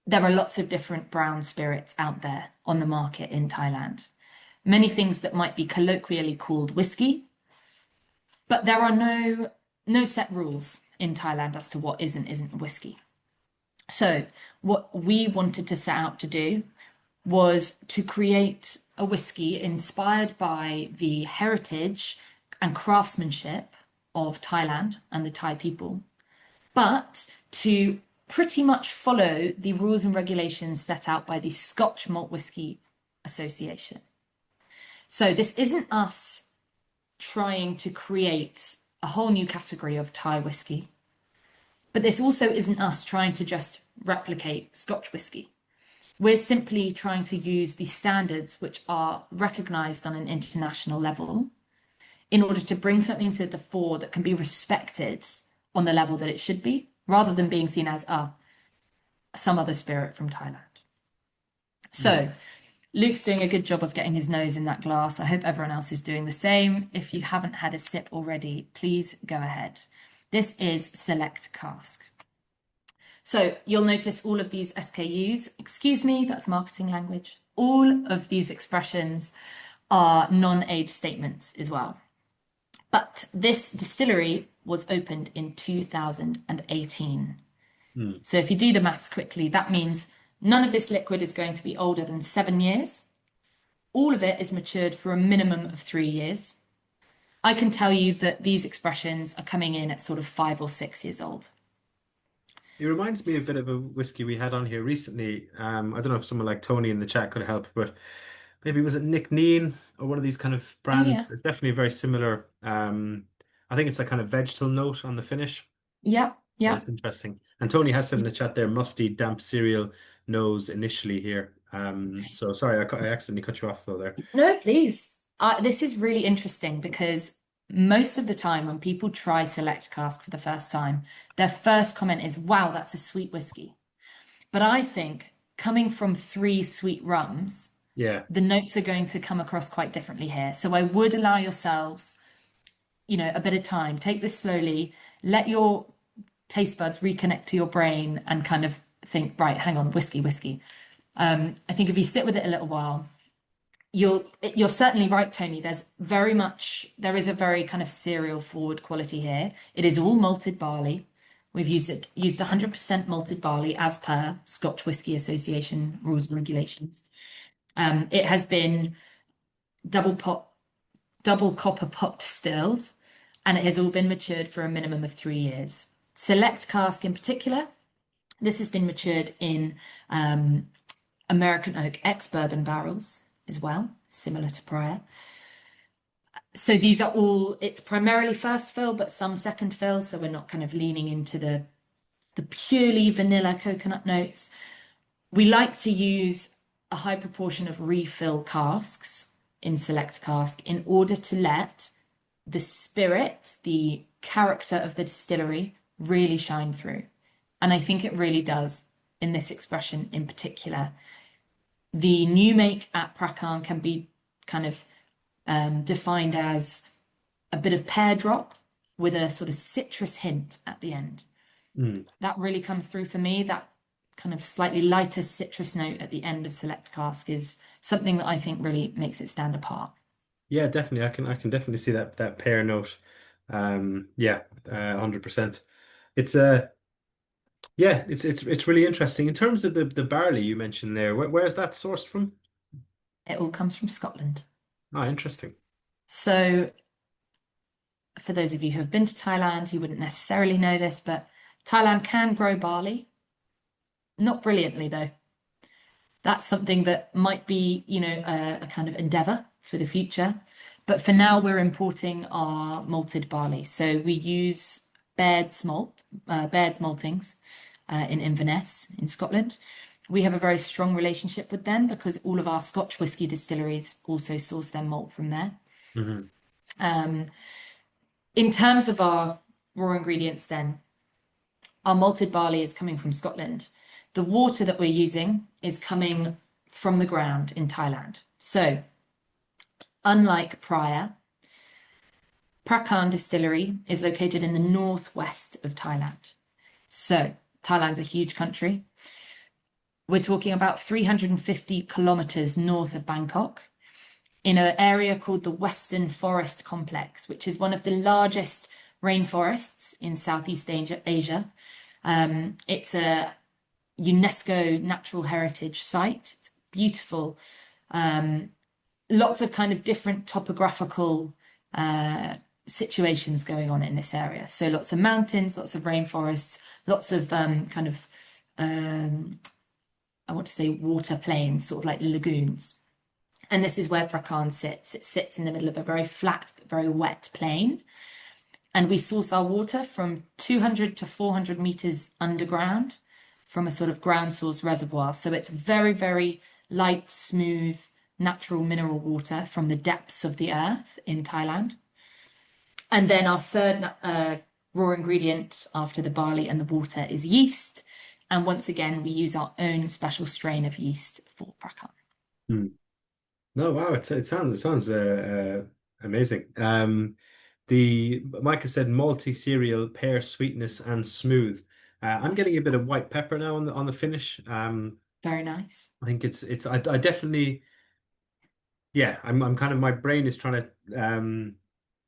there are lots of different brown spirits out there on the market in Thailand. Many things that might be colloquially called whiskey, but there are no set rules in Thailand as to what is and isn't whiskey. So, what we wanted to set out to do was to create a whiskey inspired by the heritage and craftsmanship of Thailand and the Thai people, but to pretty much follow the rules and regulations set out by the Scotch Malt Whisky Association. So this isn't us trying to create a whole new category of Thai whiskey. But this also isn't us trying to just replicate Scotch whiskey. We're simply trying to use the standards which are recognized on an international level in order to bring something to the fore that can be respected on the level that it should be, rather than being seen as some other spirit from Thailand. Mm. So Luke's doing a good job of getting his nose in that glass. I hope everyone else is doing the same. If you haven't had a sip already, please go ahead. This is Select Cask. So you'll notice all of these SKUs. Excuse me, that's marketing language. All of these expressions are non-age statements as well. But this distillery was opened in 2018. Mm. So if you do the maths quickly, that means none of this liquid is going to be older than 7 years. All of it is matured for a minimum of 3 years. I can tell you that these expressions are coming in at sort of 5 or 6 years old. It reminds me a bit of a whiskey we had on here recently. I don't know if someone like Tony in the chat could help, but maybe was it Nick Neen or one of these kind of Oh brands? yeah. It's definitely very similar. I think it's a kind of vegetal note on the finish. Yeah, Yeah, yeah. it's interesting. And Tony has said in the chat there, musty, damp cereal nose initially here. So sorry, I accidentally cut you off though there. No, please. This is really interesting because most of the time when people try Select Cask for the first time, their first comment is, wow, that's a sweet whiskey. But I think coming from 3 sweet rums, Yeah. the notes are going to come across quite differently here. So I would allow yourselves, a bit of time. Take this slowly. Let your taste buds reconnect to your brain and kind of think, right, hang on, whiskey, whiskey. I think if you sit with it a little while, you're certainly right, Tony. There is a very kind of cereal forward quality here. It is all malted barley. We've used 100% malted barley as per Scotch Whisky Association rules and regulations. It has been double copper pot distilled, and it has all been matured for a minimum of 3 years. Select Cask in particular, this has been matured in American oak ex-bourbon barrels as well, similar to Phraya. So these are all, it's primarily first fill, but some second fill. So we're not kind of leaning into the purely vanilla coconut notes. We like to use a high proportion of refill casks in Select Cask in order to let the spirit, the character of the distillery really shine through. And I think it really does in this expression in particular. The new make at Prakaan can be kind of defined as a bit of pear drop with a sort of citrus hint at the end. Mm. That really comes through for me. That kind of slightly lighter citrus note at the end of Select Cask is something that I think really makes it stand apart. Yeah, definitely. I can definitely see that pear note. Yeah, 100%. It's yeah, it's really interesting. In terms of the barley you mentioned there, where's that sourced from? It all comes from Scotland. Ah, interesting. So, for those of you who have been to Thailand, you wouldn't necessarily know this, but Thailand can grow barley. Not brilliantly, though. That's something that might be, a kind of endeavor for the future. But for now, we're importing our malted barley. So we use Baird's maltings in Inverness in Scotland. We have a very strong relationship with them because all of our Scotch whisky distilleries also source their malt from there. Hmm. In terms of our raw ingredients, then, our malted barley is coming from Scotland. The water that we're using is coming from the ground in Thailand. So, unlike Phraya, Prakaan Distillery is located in the northwest of Thailand. So, Thailand's a huge country. We're talking about 350 kilometers north of Bangkok in an area called the Western Forest Complex, which is one of the largest rainforests in Southeast Asia. It's a UNESCO Natural Heritage Site. It's beautiful. Lots of kind of different topographical situations going on in this area. So lots of mountains, lots of rainforests, lots of I want to say water plains, sort of like lagoons. And this is where Prakaan sits. It sits in the middle of a very flat, very wet plain. And we source our water from 200 to 400 meters underground from a sort of ground source reservoir. So it's very, very light, smooth, natural mineral water from the depths of the earth in Thailand. And then our third raw ingredient after the barley and the water is yeast. And once again, we use our own special strain of yeast for Prakaan. Hmm. No, wow, it sounds amazing. The Micah said malty cereal, pear sweetness, and smooth. I'm getting a bit of white pepper now on the finish. Very nice. I think I definitely, yeah. I'm kind of, my brain is trying to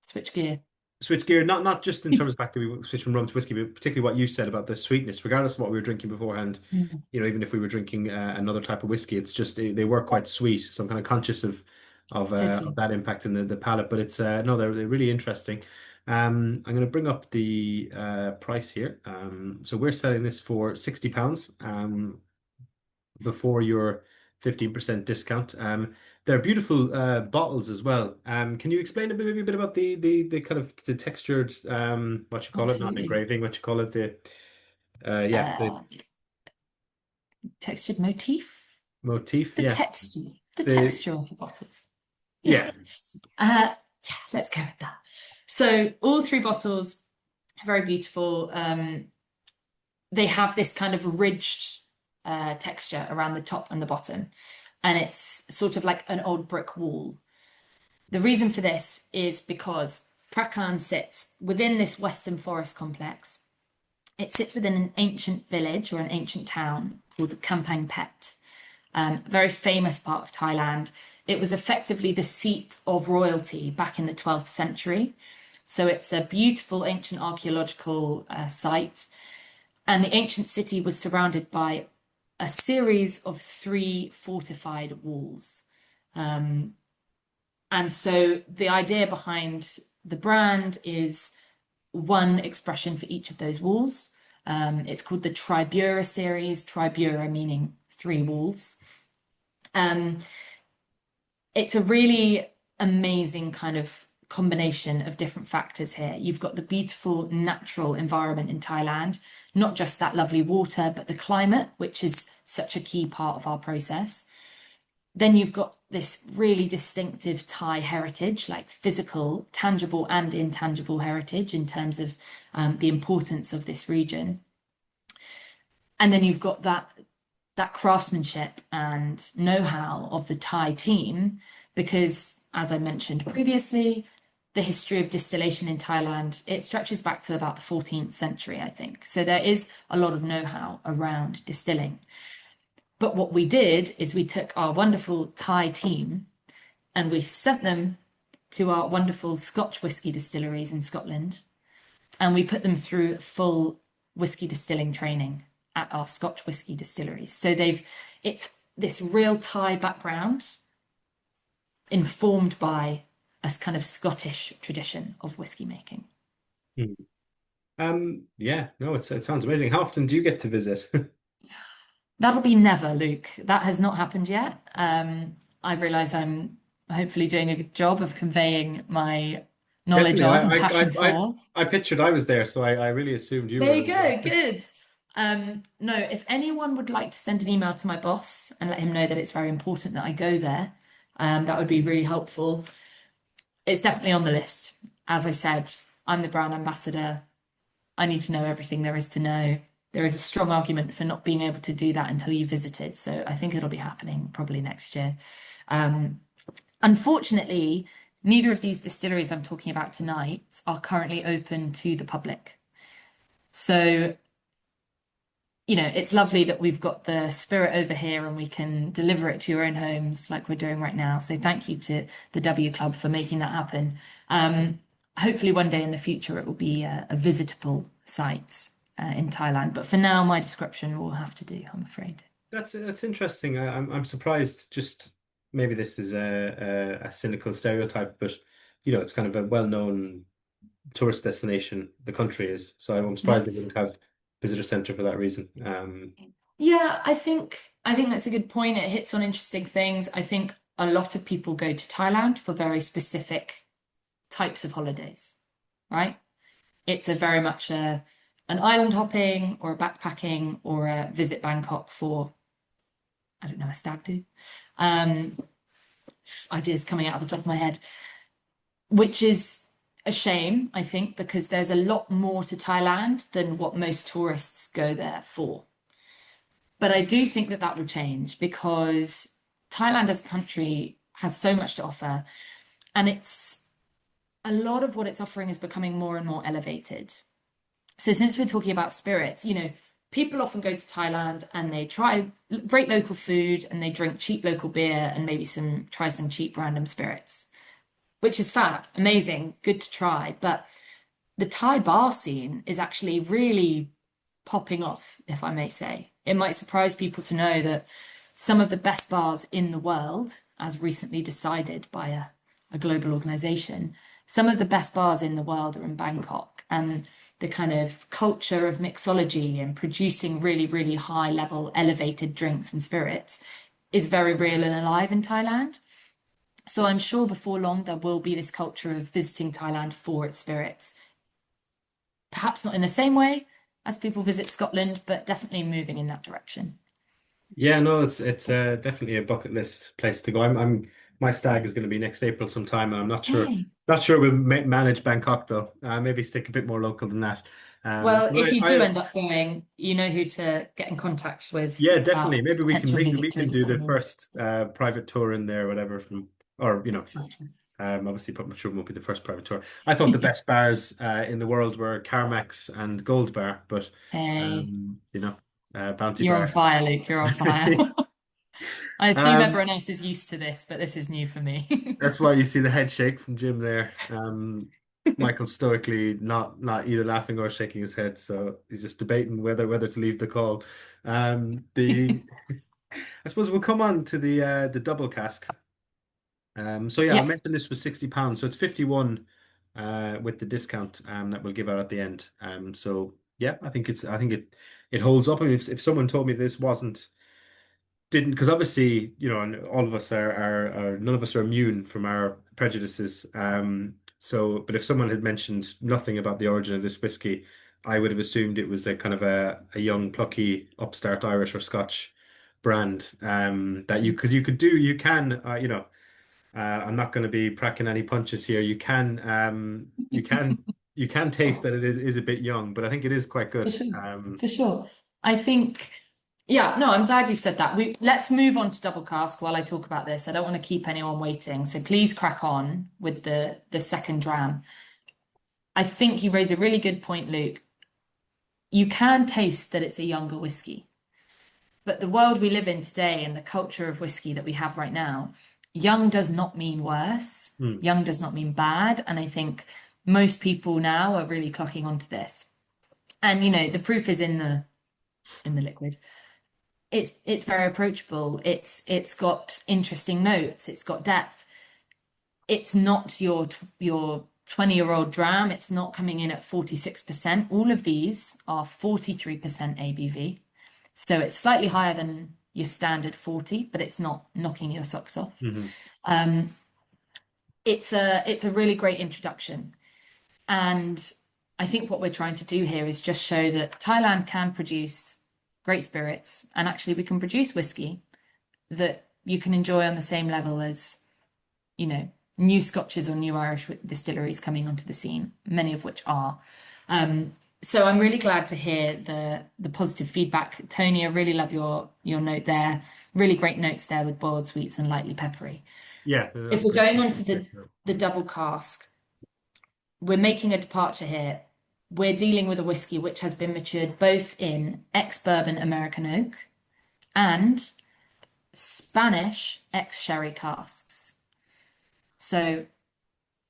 Switch gear. switch gear, not just in terms of the fact that we switch from rum to whiskey, but particularly what you said about the sweetness, regardless of what we were drinking beforehand. Mm, Even if we were drinking another type of whiskey, it's just they were quite sweet. So I'm kind of conscious of totally. that impact in the palate. But it's no, they're really interesting. I'm going to bring up the price here. So we're selling this for £60 before your 15% discount. They're beautiful bottles as well. Can you explain maybe a bit about the kind of the textured what you call it, not an Absolutely. engraving, what you call it, the yeah, the Uh, Textured motif. motif, The yeah. texture. The The texture of the bottles. Yeah. yeah. Yeah, let's go with that. So all three bottles are very beautiful. They have this kind of ridged texture around the top and the bottom, and it's sort of like an old brick wall. The reason for this is because Prakan sits within this Western Forest complex. It sits within an ancient village or an ancient town called Kampang Pet, a very famous part of Thailand. It was effectively the seat of royalty back in the 12th century. So it's a beautiful ancient archaeological site. And the ancient city was surrounded by a series of three fortified walls. And so the idea behind the brand is one expression for each of those walls. It's called the Tribura series, Tribura meaning three walls. Um, it's a really amazing kind of combination of different factors here. You've got the beautiful natural environment in Thailand, not just that lovely water, but the climate, which is such a key part of our process. Then you've got this really distinctive Thai heritage, like physical, tangible, and intangible heritage in terms of the importance of this region. And then you've got that craftsmanship and know-how of the Thai team, because as I mentioned previously, the history of distillation in Thailand, it stretches back to about the 14th century, I think. So there is a lot of know-how around distilling. But what we did is we took our wonderful Thai team and we sent them to our wonderful Scotch whisky distilleries in Scotland, and we put them through full whisky distilling training at our Scotch whisky distilleries. So it's this real Thai background informed by a kind of Scottish tradition of whisky making. Hmm. Yeah, no, it sounds amazing. How often do you get to visit? That'll be never, Luke. That has not happened yet. I realise I'm hopefully doing a good job of conveying my knowledge Definitely. of and passion for. I pictured I was there, so I really assumed you There were you as well. go. Good. No, if anyone would like to send an email to my boss and let him know that it's very important that I go there, that would be really helpful. It's definitely on the list. As I said, I'm the brand ambassador. I need to know everything there is to know. There is a strong argument for not being able to do that until you visited. So I think it'll be happening probably next year. Um, Unfortunately, neither of these distilleries I'm talking about tonight are currently open to the public. So it's lovely that we've got the spirit over here and we can deliver it to your own homes like we're doing right now. So thank you to the W Club for making that happen. Hopefully one day in the future it will be a visitable site in Thailand. But for now, my description will have to do, I'm afraid. That's interesting. I'm surprised. Just maybe this is a cynical stereotype, but it's kind of a well-known tourist destination. The country is, so I'm Yeah. surprised they wouldn't have visitor center for that reason. Yeah, I think that's a good point. It hits on interesting things. I think a lot of people go to Thailand for very specific types of holidays, right? It's a very much an island hopping or a backpacking or a visit Bangkok for, I don't know, a stag do. Um, Ideas coming out of the top of my head, which is a shame, I think, because there's a lot more to Thailand than what most tourists go there for. But I do think that that will change because Thailand as a country has so much to offer, and it's a lot of what it's offering is becoming more and more elevated. So since we're talking about spirits, people often go to Thailand and they try great local food and they drink cheap local beer and maybe try some cheap random spirits, which is fab, amazing, good to try. But the Thai bar scene is actually really popping off, if I may say. It might surprise people to know that some of the best bars in the world, as recently decided by a global organization, some of the best bars in the world are in Bangkok. And the kind of culture of mixology and producing really, really high level, elevated drinks and spirits is very real and alive in Thailand. So I'm sure before long there will be this culture of visiting Thailand for its spirits. Perhaps not in the same way as people visit Scotland, but definitely moving in that direction. Yeah, no, it's definitely a bucket list place to go. I'm my stag is going to be next April sometime, and I'm Hey. not sure we'll ma manage Bangkok though. Maybe stick a bit more local than that. Well, if But you do end up going, you know who to get in contact with yeah, about definitely. a Maybe potential visit we to a can do the distillery. first private tour in there, or whatever. Or Exactly. obviously, I'm sure it won't be the first private tour. I thought the best bars in the world were Carmack's and Gold Bar, but Hey, Bounty you're on Bar. fire, Luke. You're on fire. I assume Um, everyone else is used to this, but this is new for me. That's why you see the head shake from Jim there. Michael stoically not either laughing or shaking his head, so he's just debating whether to leave the call. The I suppose we'll come on to the double cask. So yeah, I Yeah, mentioned this was £60, so it's 51 with the discount that we'll give out at the end. So yeah, I think it holds up. I mean, if someone told me this wasn't didn't because obviously and all of us are none of us are immune from our prejudices. So but if someone had mentioned nothing about the origin of this whiskey, I would have assumed it was a kind of a young plucky upstart Irish or Scotch brand that you could do you can I'm not going to be cracking any punches here. You can taste that it is a bit young, but I think it is quite for good. sure. For sure. I think, yeah, no, I'm glad you said that. Let's move on to double cask while I talk about this. I don't want to keep anyone waiting. So please crack on with the second dram. I think you raise a really good point, Luke. You can taste that it's a younger whiskey. But the world we live in today and the culture of whiskey that we have right now, young does not mean worse. Hmm. Young does not mean bad. And I think most people now are really clocking onto this. And the proof is in the liquid. It's very approachable. It's got interesting notes. It's got depth. It's not your 20-year-old dram. It's not coming in at 46%. All of these are 43% ABV. So it's slightly higher than your standard 40, but it's not knocking your socks off. Hmm. It's a really great introduction. And I think what we're trying to do here is just show that Thailand can produce great spirits, and actually we can produce whiskey that you can enjoy on the same level as, new Scotches or new Irish distilleries coming onto the scene, many of which are. So I'm really glad to hear the positive feedback. Tony, I really love your note there. Really great notes there with boiled sweets and lightly peppery. Yeah, If that's we're great. going on to the double cask, we're making a departure here. We're dealing with a whiskey which has been matured both in ex-bourbon American oak and Spanish ex-sherry casks. So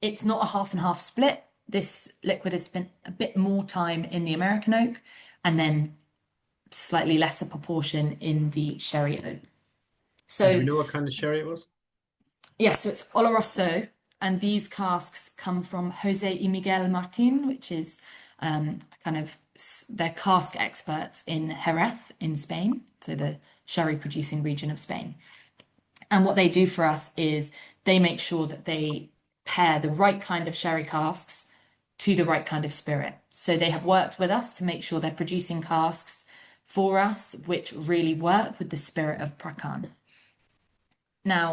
it's not a half and half split. This liquid has spent a bit more time in the American oak and then slightly lesser proportion in the sherry oak. And do we So know what kind of sherry it was? yes, so it's Oloroso, and these casks come from Jose y Miguel Martin, which is kind of they're cask experts in Jerez in Spain, so the sherry producing region of Spain. And what they do for us is they make sure that they pair the right kind of sherry casks to the right kind of spirit. So they have worked with us to make sure they're producing casks for us, which really work with the spirit of Prakaan. Now,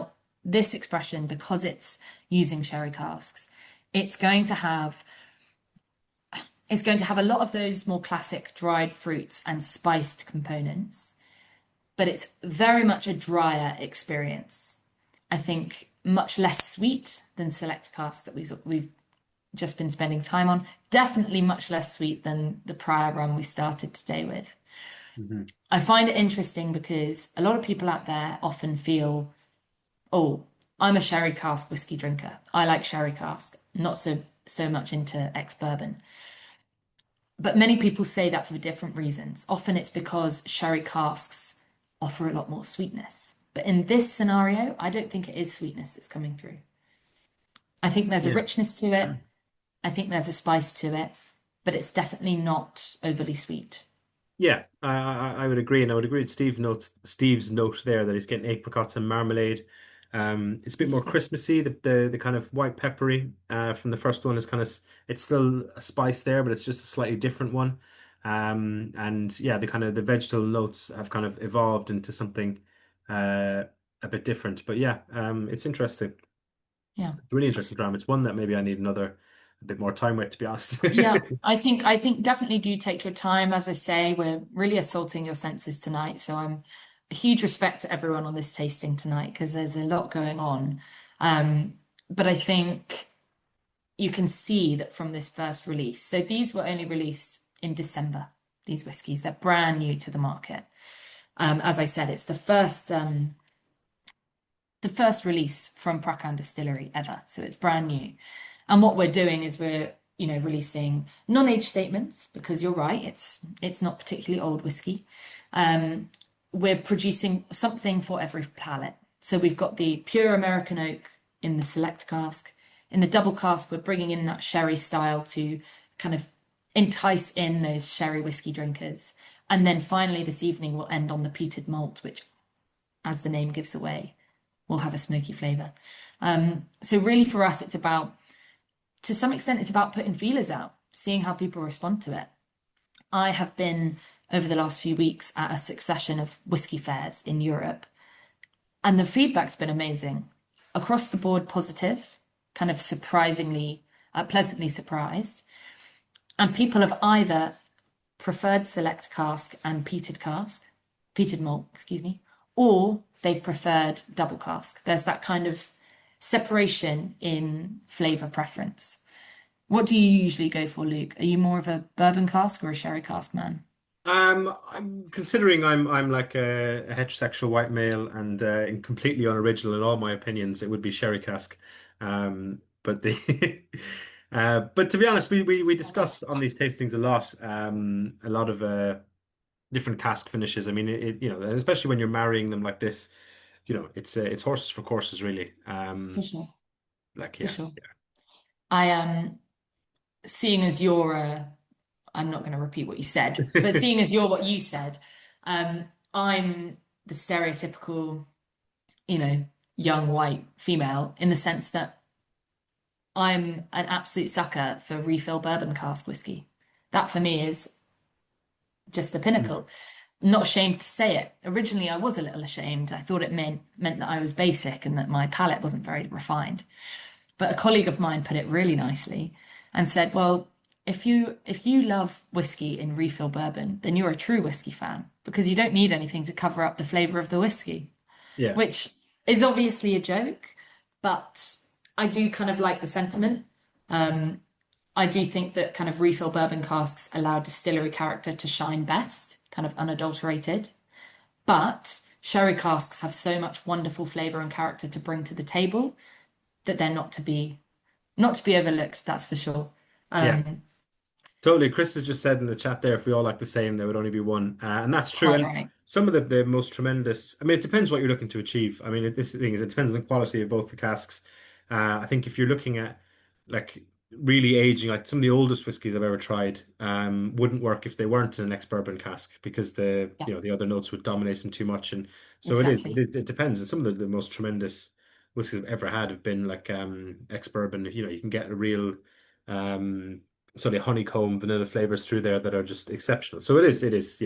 this expression, because it's using sherry casks, it's going to have it's going to have a lot of those more classic dried fruits and spiced components, but it's very much a drier experience. I think much less sweet than select cask that we've just been spending time on. Definitely much less sweet than the Phraya Rum we started today with. Hmm. I find it interesting because a lot of people out there often feel, oh, I'm a sherry cask whiskey drinker. I like sherry cask, not so much into ex-bourbon. But many people say that for different reasons. Often it's because sherry casks offer a lot more sweetness. But in this scenario, I don't think it is sweetness that's coming through. I think there's a Yeah. richness to it. I think there's a spice to it, but it's definitely not overly sweet. Yeah, I would agree, and I would agree with Steve's note there that he's getting apricots and marmalade. It's a bit more Christmassy. The kind of white peppery from the first one is kind of it's still a spice there, but it's just a slightly different one. And yeah, the kind of the vegetable notes have kind of evolved into something uh a bit different. But yeah, it's interesting. Yeah. It's a really interesting drama. It's one that maybe I need another a bit more time with, to be honest. Yeah, I think definitely do take your time. As I say, we're really assaulting your senses tonight. So I'm a huge respect to everyone on this tasting tonight because there's a lot going on. Um, but I think you can see that from this first release. So these were only released in December, these whiskies. They're brand new to the market. As I said, it's the first release from Prakaan Distillery ever. So it's brand new. And what we're doing is we're, releasing non-age statements because you're right, it's not particularly old whiskey. Um, we're producing something for every palate. So we've got the pure American oak in the select cask. In the double cask, we're bringing in that sherry style to kind of entice in those sherry whiskey drinkers. And then finally, this evening, we'll end on the peated malt, which, as the name gives away, will have a smoky flavour. So really for us, to some extent, it's about putting feelers out, seeing how people respond to it. I have been over the last few weeks at a succession of whiskey fairs in Europe, and the feedback's been amazing. Across the board, positive, kind of surprisingly, pleasantly surprised. And people have either preferred select cask and peated malt, excuse me, or they've preferred double cask. There's that kind of separation in flavour preference. What do you usually go for, Luke? Are you more of a bourbon cask or a sherry cask man? I'm considering I'm like a heterosexual white male and completely unoriginal in all my opinions. It would be sherry cask, but the but to be honest, we discuss on these tastings a lot of different cask finishes. I mean, especially when you're marrying them like this, it's horses for courses, really. For sure, Like for yeah, sure. I am seeing as you're I'm not going to repeat what you said, but yeah. seeing as you're what you said, I'm the stereotypical, you know, young white female in the sense that I'm an absolute sucker for refill bourbon cask whiskey. That for me is just the pinnacle. Not ashamed to say it. Originally, I was a little ashamed. I thought it meant that I was basic and that my palate wasn't very refined. But a colleague of mine put it really nicely and said, "Well, if you love whiskey in refill bourbon, then you're a true whiskey fan because you don't need anything to cover up the flavor of the whiskey," Yeah. which is obviously a joke, but I do kind of like the sentiment. I do think that kind of refill bourbon casks allow distillery character to shine best, kind of unadulterated. But sherry casks have so much wonderful flavor and character to bring to the table that they're not to be overlooked, that's for sure. Yeah. Um, Totally. Chris has just said in the chat there, if we all like the same, there would only be one. And that's true. quite And right. some of the most tremendous, I mean, it depends what you're looking to achieve. I mean, this thing is, it depends on the quality of both the casks. I think if you're looking at like really aging, like some of the oldest whiskies I've ever tried, wouldn't work if they weren't in an ex-bourbon cask because Yeah, the other notes would dominate them too much. And so exactly. it depends. And some of the most tremendous whiskeys I've ever had have been like ex-bourbon. You can get a real, um, sort of honeycomb vanilla flavors through there that are just exceptional. So it is,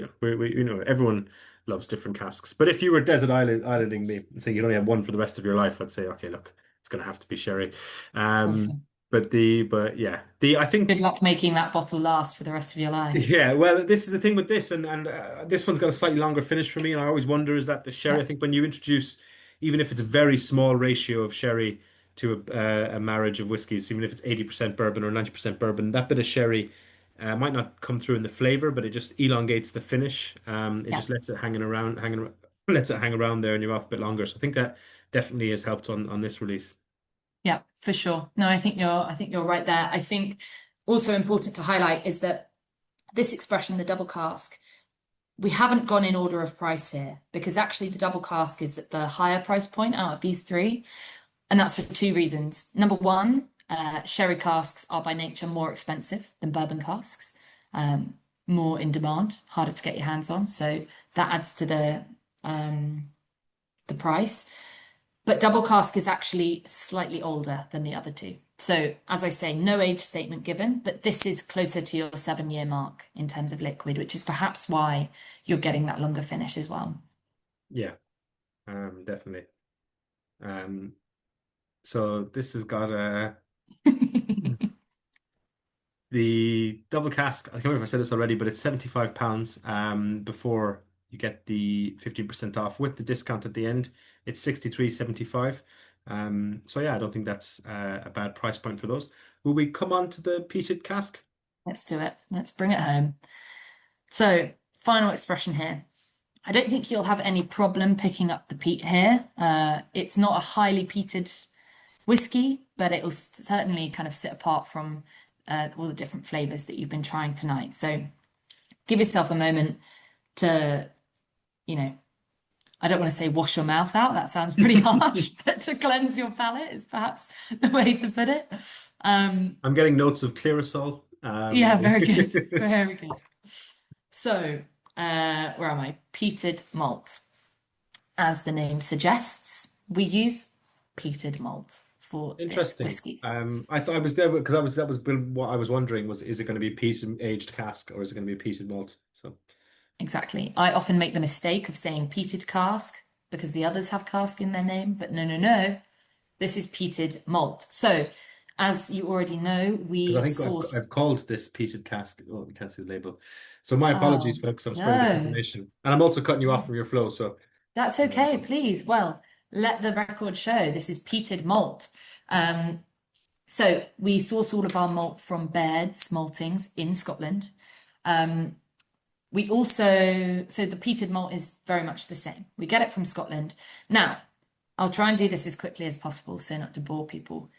everyone loves different casks. But if you were islanding me and say you'd only have one for the rest of your life, I'd say, okay, look, it's going to have to be sherry. Um, Something. but yeah, I Good think. luck making that bottle last for the rest of your life. Yeah, well, this is the thing with this, and this one's got a slightly longer finish for me, and I always wonder is that the sherry. I Yep. think when you introduce, even if it's a very small ratio of sherry to a marriage of whiskies, even if it's 80% bourbon or 90% bourbon, that bit of sherry might not come through in the flavor, but it just elongates the finish. It Yeah. just lets it lets it hang around there, and you're off a bit longer. So I think that definitely has helped on this release. Yeah, for sure. No, I think you're right there. I think also important to highlight is that this expression, the double cask, we haven't gone in order of price here because actually the double cask is at the higher price point out of these three. And that's for two reasons. Number one, sherry casks are by nature more expensive than bourbon casks, um, more in demand, harder to get your hands on. So that adds to the price. But double cask is actually slightly older than the other two. So, as I say, no age statement given, but this is closer to your 7 year mark in terms of liquid, which is perhaps why you're getting that longer finish as well. Yeah, definitely. Um, so this has got a. The double cask, I can't remember if I said this already, but it's £75 before you get the 15% off with the discount at the end. It's 63.75. So yeah, I don't think that's a bad price point for those. Will we come on to the peated cask? Let's do it. Let's bring it home. So, final expression here. I don't think you'll have any problem picking up the peat here. It's not a highly peated whiskey, but it will certainly kind of sit apart from all the different flavors that you've been trying tonight. So give yourself a moment to, you know, I don't want to say wash your mouth out. That sounds pretty harsh, but to cleanse your palate is perhaps the way to put it. Um, I'm getting notes of clearasol. yeah, very good. Very good. So, where am I? Peated malt. As the name suggests, we use peated malt for this Interesting. whiskey. I thought I was there because that was what I was wondering was, is it going to be peated aged cask or is it going to be peated malt? So Exactly. I often make the mistake of saying peated cask because the others have cask in their name, but no, no, no. This is peated malt. So, as you already know, because I we think source. I've called this peated cask. Oh, we can't see the label. So my apologies, Oh, folks. I'm spreading no. misinformation, and I'm also cutting you off No. from your flow. So That's um, okay, please. Well, let the record show this is peated malt. Um, so we source all of our malt from Baird's Maltings in Scotland. Um, we also, so the peated malt is very much the same. We get it from Scotland. Now, I'll try and do this as quickly as possible so not to bore people.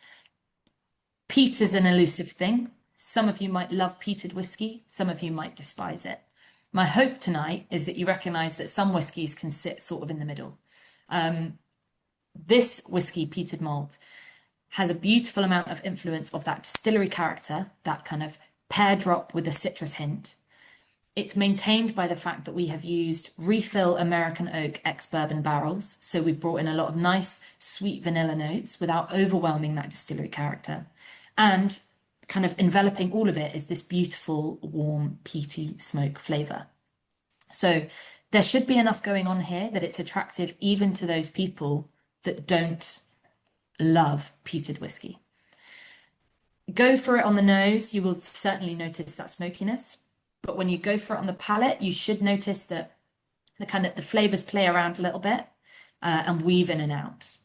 Peat is an elusive thing. Some of you might love peated whiskey, some of you might despise it. My hope tonight is that you recognize that some whiskies can sit sort of in the middle. This whiskey, peated malt, has a beautiful amount of influence of that distillery character, that kind of pear drop with a citrus hint. It's maintained by the fact that we have used refill American oak ex-bourbon barrels. So we've brought in a lot of nice sweet vanilla notes without overwhelming that distillery character. And kind of enveloping all of it is this beautiful, warm, peaty smoke flavor. So there should be enough going on here that it's attractive even to those people that don't love peated whiskey. Go for it on the nose, you will certainly notice that smokiness. But when you go for it on the palate, you should notice that the flavors play around a little bit and weave in and out.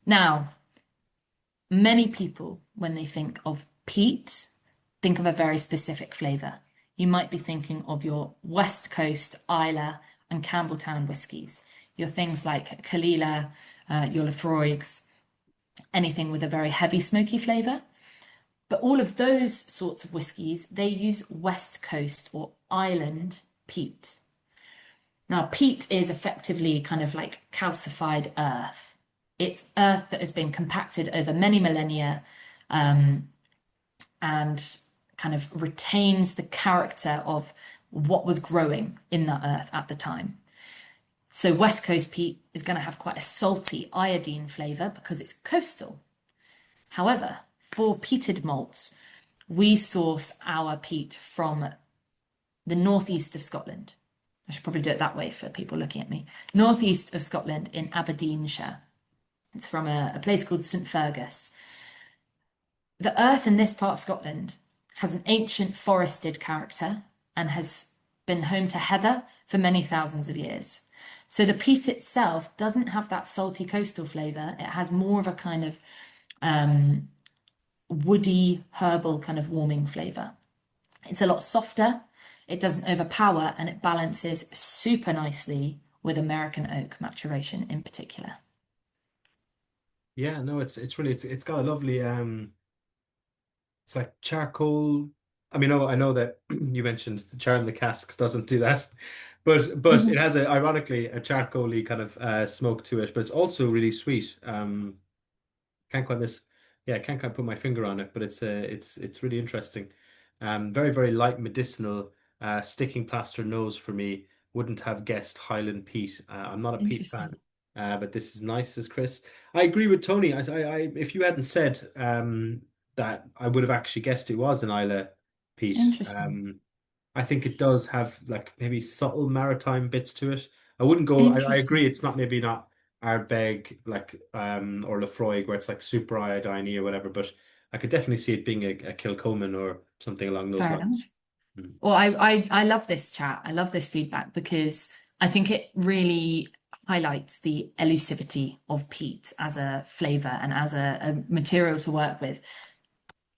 Now, many people, when they think of peat, think of a very specific flavor. You might be thinking of your West Coast Islay and Campbelltown whiskies, your things like Kalila, your Lefroigs, anything with a very heavy smoky flavor. But all of those sorts of whiskies, they use West Coast or island peat. Now, peat is effectively kind of like calcified earth. It's earth that has been compacted over many millennia and kind of retains the character of what was growing in that earth at the time. So West Coast peat is going to have quite a salty iodine flavour because it's coastal. However, for peated malts, We source our peat from the northeast of Scotland. I should probably do it that way for people looking at me. Northeast of Scotland in Aberdeenshire. It's from a place called St Fergus. The earth in this part of Scotland has an ancient forested character and has been home to heather for many thousands of years. So the peat itself doesn't have that salty coastal flavour. It has more of a kind of woody, herbal kind of warming flavour. It's a lot softer, it doesn't overpower, and it balances super nicely with American oak maturation in particular. Yeah, no, it's really it's got a lovely it's like charcoal. I mean, I know that you mentioned the char in the casks doesn't do that, but it Mhm. has a ironically a charcoaly kind of smoke to it, but it's also really sweet. Can't quite this, yeah, can't quite put my finger on it, but it's really interesting. Very very light medicinal, sticking plaster nose for me. Wouldn't have guessed Highland peat. I'm not a peat fan, Interesting. but this is nice, says Chris. I agree with Tony. If you hadn't said that, I would have actually guessed it was an Isla peat. Interesting. I think it does have like maybe subtle maritime bits to it. I wouldn't go. I agree. Interesting. It's not maybe not Ardbeg like or Lefroy where it's like super iodine or whatever, but I could definitely see it being a Kilcoman or something along those Fair lines. enough. Mm. Well, I love this chat. I love this feedback because I think it really highlights the elusivity of peat as a flavor and as a material to work with.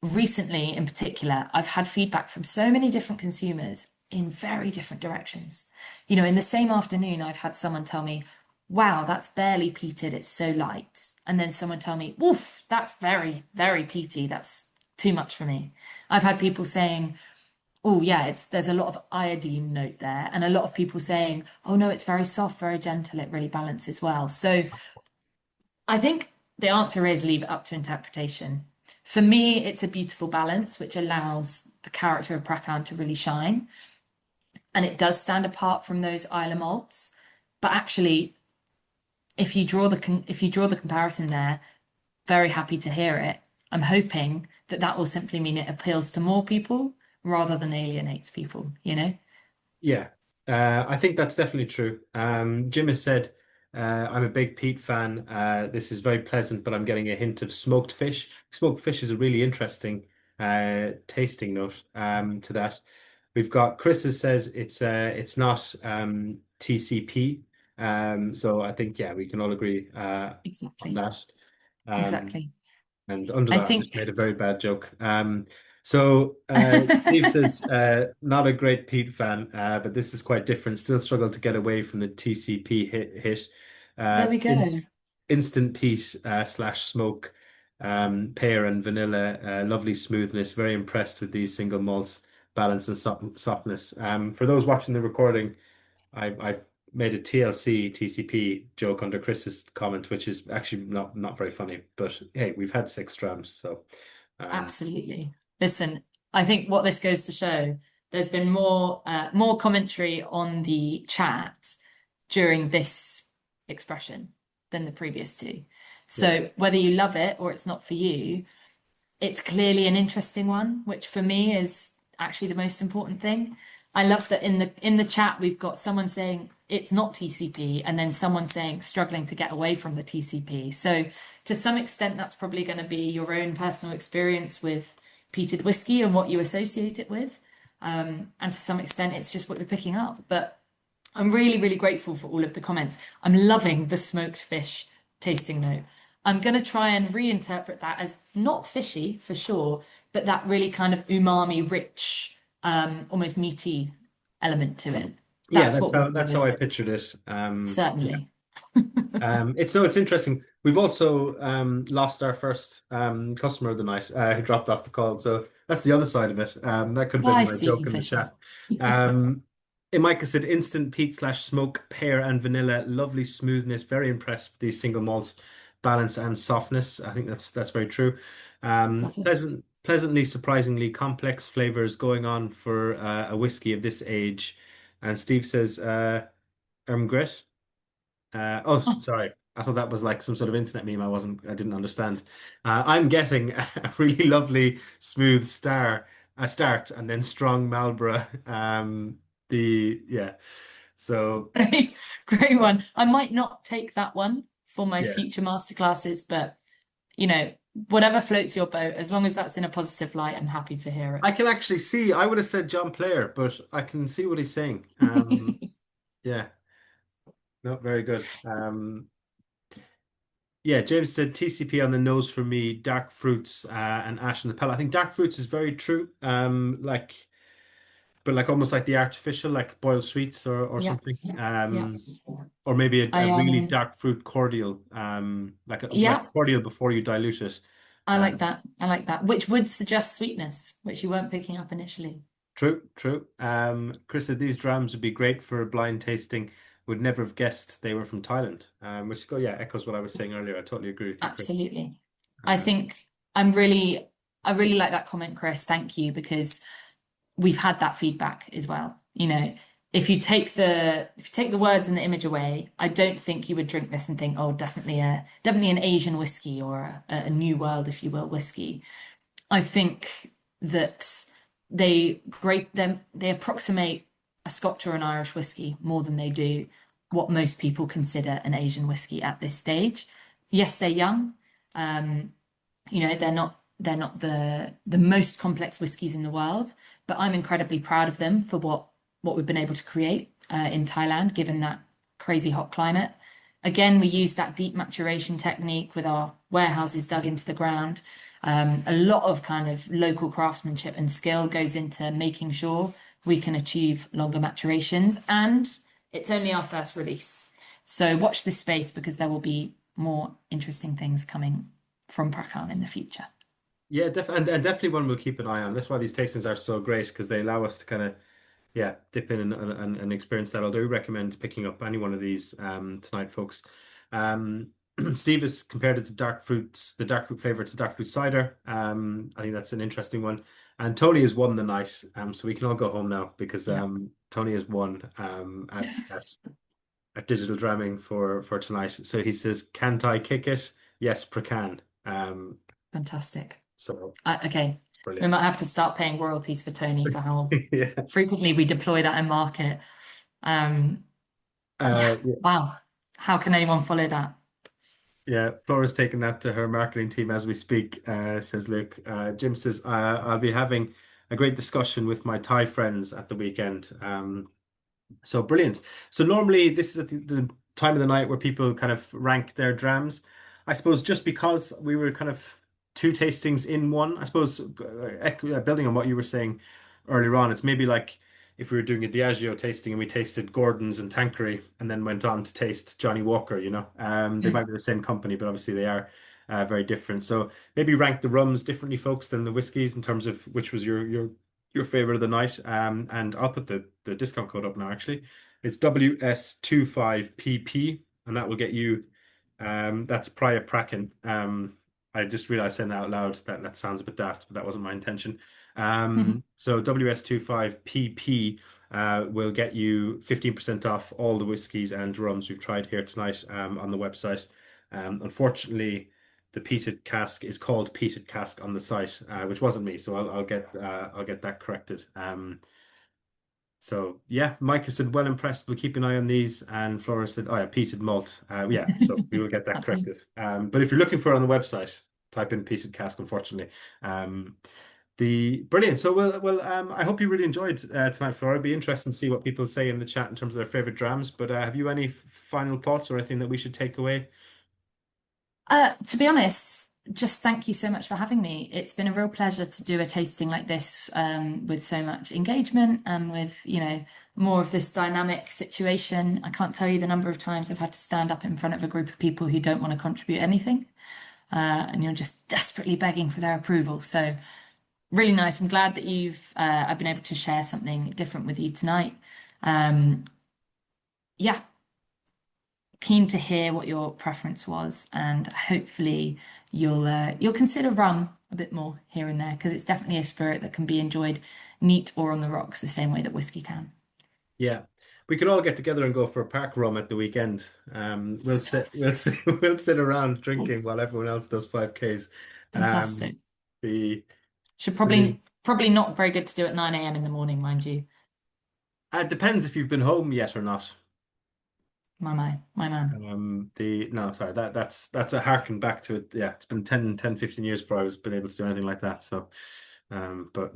Recently, in particular, I've had feedback from so many different consumers in very different directions. You know, in the same afternoon, I've had someone tell me, wow, that's barely peated, it's so light. And then someone tell me, oof, that's very, very peaty, that's too much for me. I've had people saying, oh yeah, it's there's a lot of iodine note there, and a lot of people saying, oh no, it's very soft, very gentle, it really balances well. So I think the answer is leave it up to interpretation. For me, it's a beautiful balance which allows the character of Prakaan to really shine, and it does stand apart from those Isla malts. But actually, if you draw the comparison there, very happy to hear it. I'm hoping that that will simply mean it appeals to more people rather than alienates people, you know? Yeah, I think that's definitely true. Jim has said, I'm a big Pete fan. This is very pleasant, but I'm getting a hint of smoked fish. Smoked fish is a really interesting tasting note to that. We've got Chris has said it's not TCP. So I think yeah, we can all agree on Exactly. that. Um, Exactly. and under I that, I just made think a very bad joke. Steve says, not a great Pete fan, but this is quite different. Still struggle to get away from the TCP hit. there Uh, we inst go. instant Pete slash smoke, pear and vanilla, lovely smoothness. Very impressed with these single malts, balance and softness. For those watching the recording, I made a TLC TCP joke under Chris's comment, which is actually not very funny. But hey, we've had 6 drams, so um, Absolutely. Listen, I think what this goes to show, there's been more commentary on the chat during this expression than the previous two. yeah, So whether you love it or it's not for you, it's clearly an interesting one, which for me is actually the most important thing. I love that in the chat we've got someone saying it's not TCP and then someone saying struggling to get away from the TCP. So to some extent that's probably going to be your own personal experience with peated whiskey and what you associate it with. And to some extent it's just what you're picking up. But I'm really, really grateful for all of the comments. I'm loving the smoked fish tasting note. I'm going to try and reinterpret that as not fishy for sure, but that really kind of umami rich, almost meaty element to it. yeah, That's what we'll go that's how with, I pictured it. Yeah. certainly. It's interesting. We've also lost our first customer of the night who dropped off the call. So that's the other side of it. That could have been Bye, my joke Stephen in the Fisher. chat. Um, Micah said instant peat slash smoke, pear and vanilla, lovely smoothness. Very impressed with these single malts, balance and softness. I think that's very true. That's lovely. Pleasantly surprisingly complex flavors going on for a whiskey of this age. And Steve says, grit. Oh, Sorry. I thought that was like some sort of internet meme. I didn't understand. I'm getting a really lovely smooth a start, and then strong Marlborough. Yeah. So Great, great one. I might not take that one for my yeah, future masterclasses, but you know, whatever floats your boat, as long as that's in a positive light, I'm happy to hear I can actually see. I would have said John Player, but I can see what he's saying. it. Yeah, not very good. Yeah, James said TCP on the nose for me, dark fruits and ash in the palate. I think dark fruits is very true. But like almost like the artificial, like boiled sweets or Yeah, something. yeah. Or maybe a I really dark fruit cordial, like yeah, cordial before you dilute it. I Uh, like that. I like that. Which would suggest sweetness, which you weren't picking up initially. True, true. Chris said these drams would be great for a blind tasting. Would never have guessed they were from Thailand. Yeah, echoes what I was saying earlier. I totally agree with you, Chris. Absolutely. I Uh, think I really like that comment, Chris. Thank you, because we've had that feedback as well. You know, if you take the words and the image away, I don't think you would drink this and think, oh, definitely an Asian whiskey or a new world, if you will, whiskey. I think that they approximate a Scotch or an Irish whiskey more than they do what most people consider an Asian whiskey at this stage. Yes, they're young. You know, they're not the most complex whiskies in the world, but I'm incredibly proud of them for what we've been able to create in Thailand, given that crazy hot climate. Again, we use that deep maturation technique with our warehouses dug into the ground. A lot of kind of local craftsmanship and skill goes into making sure we can achieve longer maturations, and it's only our first release. So watch this space because there will be more interesting things coming from Prakaan in the future. yeah, and definitely one we'll keep an eye on. That's why these tastings are so great because they allow us to kind of dip in and experience that. I do recommend picking up any one of these tonight, folks. Steve has compared it to dark fruits, the dark fruit flavor to dark fruit cider. I think that's an interesting one. And Tony has won the night, so we can all go home now because Yeah, Tony has won at Digital Dramming for tonight. So he says, "Can't I kick it?" Yes, Prakaan. fantastic. So Okay, it's we might brilliant. have to start paying royalties for Tony for how Yeah. frequently we deploy that in market. Um, yeah, Yeah. wow. How can anyone follow that? Yeah, Flora's taking that to her marketing team as we speak, says Luke. Jim says, I'll be having a great discussion with my Thai friends at the weekend. So brilliant. So normally this is at the time of the night where people kind of rank their drams. I suppose just because we were kind of two tastings in one, I suppose building on what you were saying earlier on, it's maybe like if we were doing a Diageo tasting and we tasted Gordon's and Tanqueray and then went on to taste Johnny Walker, you know. They might Mm. be the same company, but obviously they are very different. So maybe rank the rums differently, folks, than the whiskies in terms of which was your favorite of the night. And I'll put the discount code up now, actually. It's WS25PP, and that will get you that's Phraya Prakaan. I just realized saying that out loud that sounds a bit daft, but that wasn't my intention. So WS25PP will get you 15% off all the whiskies and rums we've tried here tonight on the website. Unfortunately, the peated cask is called peated cask on the site, which wasn't me, so I'll get that corrected. So yeah, Micah said well impressed. We'll keep an eye on these, and Flora said, "Oh yeah, peated malt." Yeah, so we will get that That's me. corrected. But if you're looking for it on the website, type in peated cask. Unfortunately, the brilliant. So I hope you really enjoyed tonight, Flora. It'd be interesting to see what people say in the chat in terms of their favorite drams. But have you any final thoughts or anything that we should take away? To be honest, just thank you so much for having me. It's been a real pleasure to do a tasting like this with so much engagement and with, you know, more of this dynamic situation. I can't tell you the number of times I've had to stand up in front of a group of people who don't want to contribute anything, and you're just desperately begging for their approval. So really nice. I'm glad that I've been able to share something different with you tonight. Um, yeah, keen to hear what your preference was, and hopefully you'll consider rum a bit more here and there because it's definitely a spirit that can be enjoyed neat or on the rocks the same way that whiskey can. Yeah. we could all get together and go for a park rum at the weekend. Stop. We'll sit we'll sit around drinking while everyone else does 5Ks. Um, Fantastic. the Should so the probably not very good to do at 9 a.m. in the morning, mind you. it depends if you've been home yet or not. My man. The no, sorry, that's a harken back to it. Yeah, it's been 15 years before I was been able to do anything like that. So, but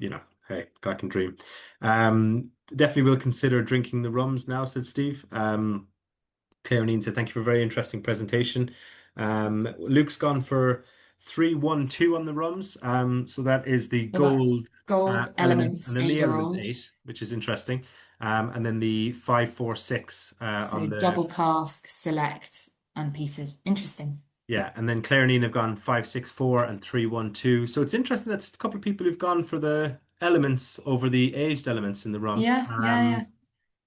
hey, God can dream. Definitely will consider drinking the rums now, said Steve. Claire Neen said, thank you for a very interesting presentation. Luke's gone for 312 on the rums. So that is the So that's gold gold element and elements, then the element eight-year-old. eight, which is interesting. And then the 546 So on the double cask, select, and peated. Interesting. yeah, and then Claire and Ian have gone 564 and 312. So it's interesting that's a couple of people who've gone for the elements over the aged elements in the rum. Yeah. I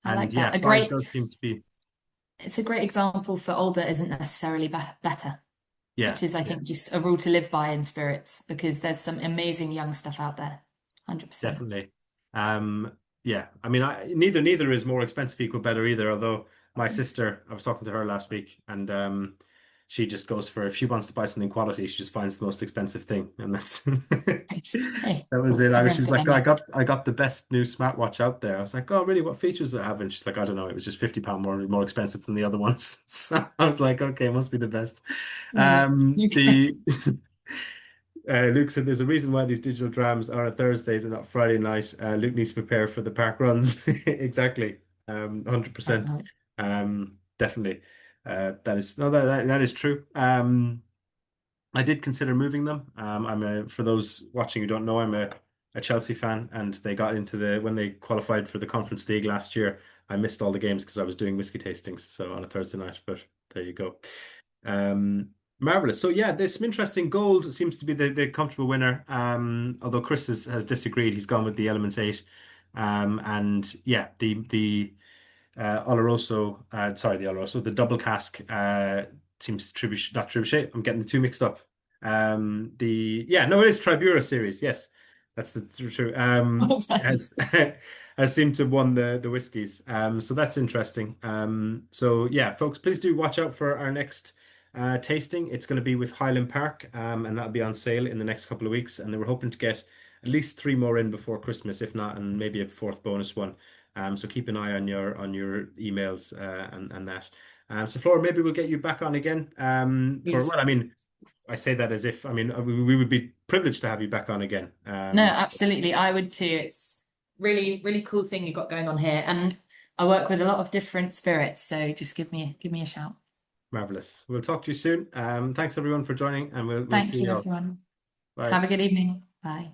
And like yeah, that. five does seem to be It's a great example for older isn't necessarily better, yeah, which is, I yeah. think, just a rule to live by in spirits because there's some amazing young stuff out there. 100%. Definitely. Um, yeah, I mean, neither is more expensive equal better either. Although my sister, I was talking to her last week, and she just goes for if she wants to buy something quality, she just finds the most expensive thing, and that's Right. Hey, that was it. She everyone's was got their like, oh, niche. I got the best new smartwatch out there. I was like, oh, really? What features does it have? And she's like, I don't know. It was just £50 more expensive than the other ones. So I was like, okay, it must be the best. Right. Okay. The Luke said there's a reason why these digital drams are on Thursdays and not Friday night. Luke needs to prepare for the park runs. Exactly. 100%. Right. Definitely. That is no that is true. I did consider moving them. For those watching who don't know, I'm a Chelsea fan, and they got into the when they qualified for the Conference League last year. I missed all the games because I was doing whiskey tastings, so on a Thursday night. But there you go. Marvelous. So yeah, there's some interesting gold. Seems to be the comfortable winner. Although Chris has disagreed, he's gone with the Elements 8. And yeah, the Oloroso, the Oloroso, the double cask seems not Trebuchet. I'm getting the two mixed up. No, it is Tribura series. Yes, that's the true. Has has seemed to have won the whiskies. So that's interesting. So yeah, folks, please do watch out for our next tasting. It's going to be with Highland Park, and that'll be on sale in the next couple of weeks. And then we're hoping to get at least three more in before Christmas, if not, and maybe a fourth bonus one. So keep an eye on your emails and that. So Flora, maybe we'll get you back on again. Please. I mean, I say that as if I mean we would be privileged to have you back on again. No, absolutely. I would too. It's really cool thing you got going on here. And I work with a lot of different spirits, so just give me a shout. Marvelous. We'll talk to you soon. Thanks everyone for joining, and we'll see Thank you, you all. everyone. Bye. Have a good evening. Bye.